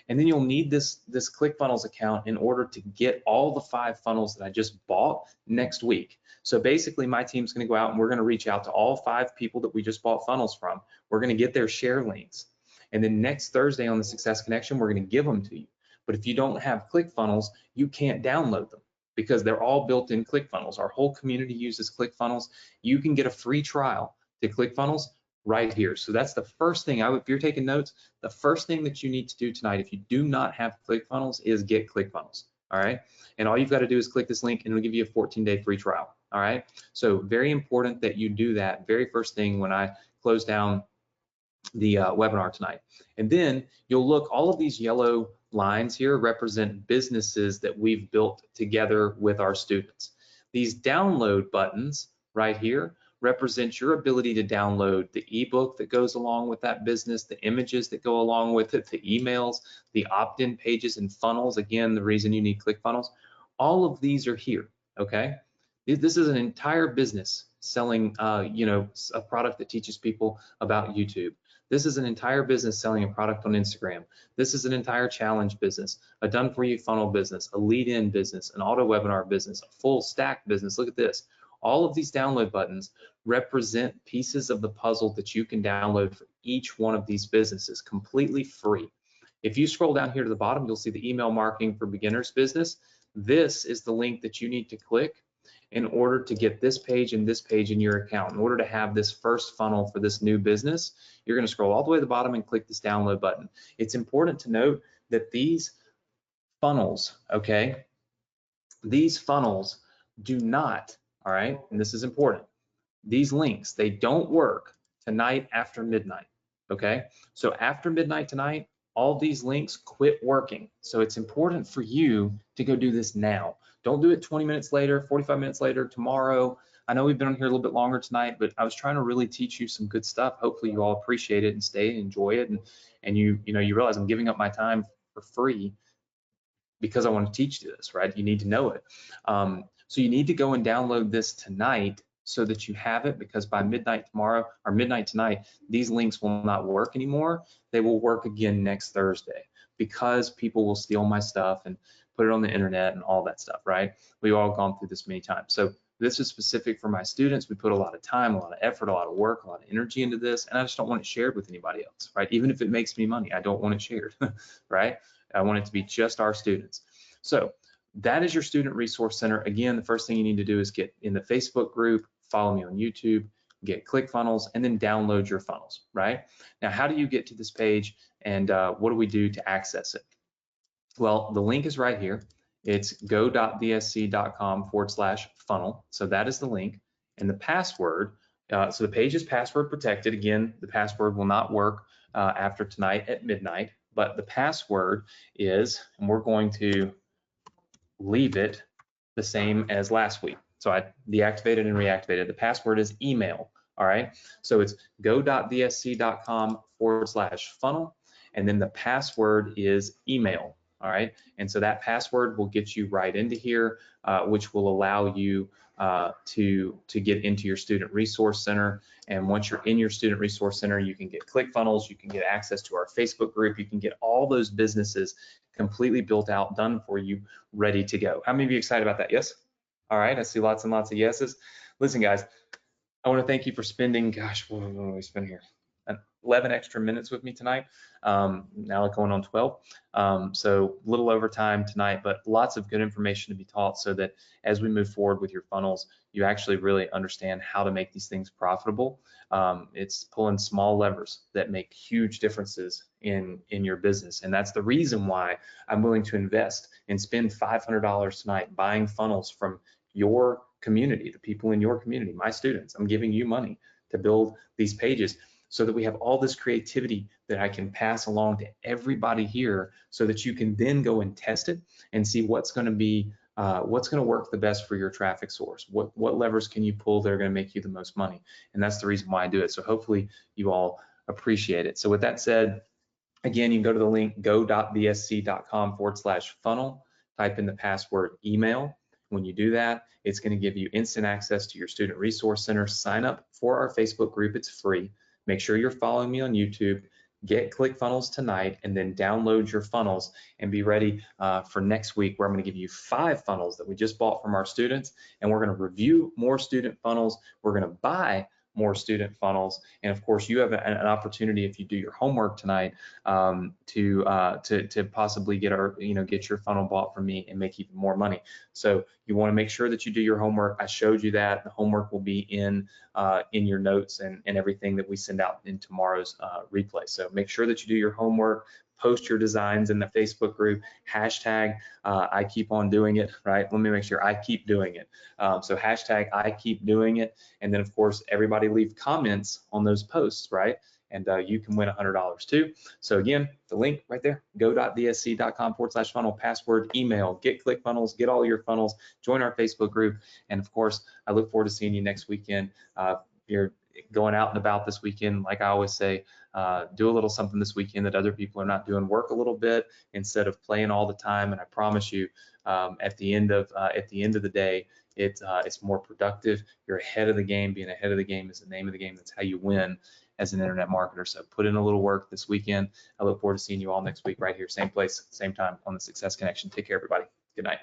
And then you'll need this ClickFunnels account in order to get all the 5 funnels that I just bought next week. So basically my team's going to go out and we're going to reach out to all 5 people that we just bought funnels from. We're going to get their share links. And then next Thursday on the Success Connection, we're going to give them to you. But if you don't have ClickFunnels, you can't download them because they're all built in ClickFunnels. Our whole community uses ClickFunnels. You can get a free trial to ClickFunnels right here. So that's the first thing, if you're taking notes, the first thing that you need to do tonight, if you do not have ClickFunnels, is get ClickFunnels, all right? And all you've got to do is click this link and it'll give you a 14-day free trial, all right? So very important that you do that very first thing when I close down the webinar tonight. And then you'll look, all of these yellow lines here represent businesses that we've built together with our students. These download buttons right here represent your ability to download the ebook that goes along with that business, the images that go along with it, the emails, the opt-in pages and funnels. Again, the reason you need ClickFunnels. All of these are here, okay? This is an entire business selling, a product that teaches people about YouTube. This is an entire business selling a product on Instagram. This is an entire challenge business, a done-for-you funnel business, a lead-in business, an auto webinar business, a full stack business. Look at this. All of these download buttons represent pieces of the puzzle that you can download for each one of these businesses completely free. If you scroll down here to the bottom, you'll see the email marketing for beginners business. This is the link that you need to click in order to get this page and this page in your account. In order to have this first funnel for this new business, you're going to scroll all the way to the bottom and click this download button. It's important to note that these funnels, okay, these funnels do not, all right, and this is important, these links, they don't work tonight after midnight, okay? So after midnight tonight, all these links quit working. So it's important for you to go do this now. Don't do it 20 minutes later, 45 minutes later, tomorrow. I know we've been on here a little bit longer tonight, but I was trying to really teach you some good stuff. Hopefully you all appreciate it and stay and enjoy it. And you realize I'm giving up my time for free because I want to teach you this, right? You need to know it. So you need to go and download this tonight so that you have it, because by midnight tomorrow or midnight tonight, these links will not work anymore. They will work again next Thursday because people will steal my stuff and put it on the internet and all that stuff, right? We've all gone through this many times. So This is specific for my students. We put a lot of time, a lot of effort, a lot of work, a lot of energy into this, and I just don't want it shared with anybody else, right? Even if it makes me money, I don't want it shared, right? I want it to be just our students. So that is your Student Resource Center. Again, the first thing you need to do is get in the Facebook group, follow me on YouTube, get ClickFunnels, and then download your funnels, right? Now, how do you get to this page, and what do we do to access it? Well, the link is right here. It's go.vsc.com/funnel. So that is the link. And the password, so the page is password protected. Again, the password will not work after tonight at midnight, but the password is, and we're going to leave it the same as last week. So I deactivated and reactivated. The password is email. All right. So it's go.vsc.com/funnel. And then the password is email. All right. And so that password will get you right into here, which will allow you to get into your Student Resource Center. And once you're in your Student Resource Center, you can get ClickFunnels, you can get access to our Facebook group, you can get all those businesses completely built out, done for you, ready to go. How many of you excited about that? Yes? All right, I see lots and lots of yeses. Listen, guys, I want to thank you for spending, gosh, what do we spend here? 11 extra minutes with me tonight. Now going on 12. So a little overtime tonight, but lots of good information to be taught so that as we move forward with your funnels, you actually really understand how to make these things profitable. It's pulling small levers that make huge differences in your business. And that's the reason why I'm willing to invest and spend $500 tonight buying funnels from your community, the people in your community, my students. I'm giving you money to build these pages so that we have all this creativity that I can pass along to everybody here so that you can then go and test it and see what's going to work the best for your traffic source. What levers can you pull that are going to make you the most money? And that's the reason why I do it. So hopefully you all appreciate it. So with that said, again, you can go to the link go.vsc.com/funnel, type in the password email. When you do that, it's going to give you instant access to your Student Resource Center. Sign up for our Facebook group. It's free. Make sure you're following me on YouTube. Get ClickFunnels tonight, and then download your funnels and be ready for next week, where I'm going to give you 5 funnels that we just bought from our students, and we're going to review more student funnels. We're going to buy more student funnels, and of course, you have an opportunity, if you do your homework tonight, to possibly get your funnel bought from me and make even more money. So you want to make sure that you do your homework. I showed you that the homework will be in your notes and everything that we send out in tomorrow's replay. So make sure that you do your homework. Post your designs in the Facebook group, hashtag I keep on doing it, right? Let me make sure I keep doing it. So hashtag I keep doing it. And then of course, everybody leave comments on those posts, right? And you can win $100 too. So again, the link right there, go.vsc.com/funnel, password, email, get ClickFunnels, get all your funnels, join our Facebook group. And of course, I look forward to seeing you next weekend. You're going out and about this weekend, like I always say, do a little something this weekend that other people are not doing. Work a little bit instead of playing all the time. And I promise you, at the end of the day, it's more productive. You're ahead of the game. Being ahead of the game is the name of the game. That's how you win as an internet marketer. So put in a little work this weekend. I look forward to seeing you all next week right here, same place, same time on the Success Connection. Take care, everybody. Good night.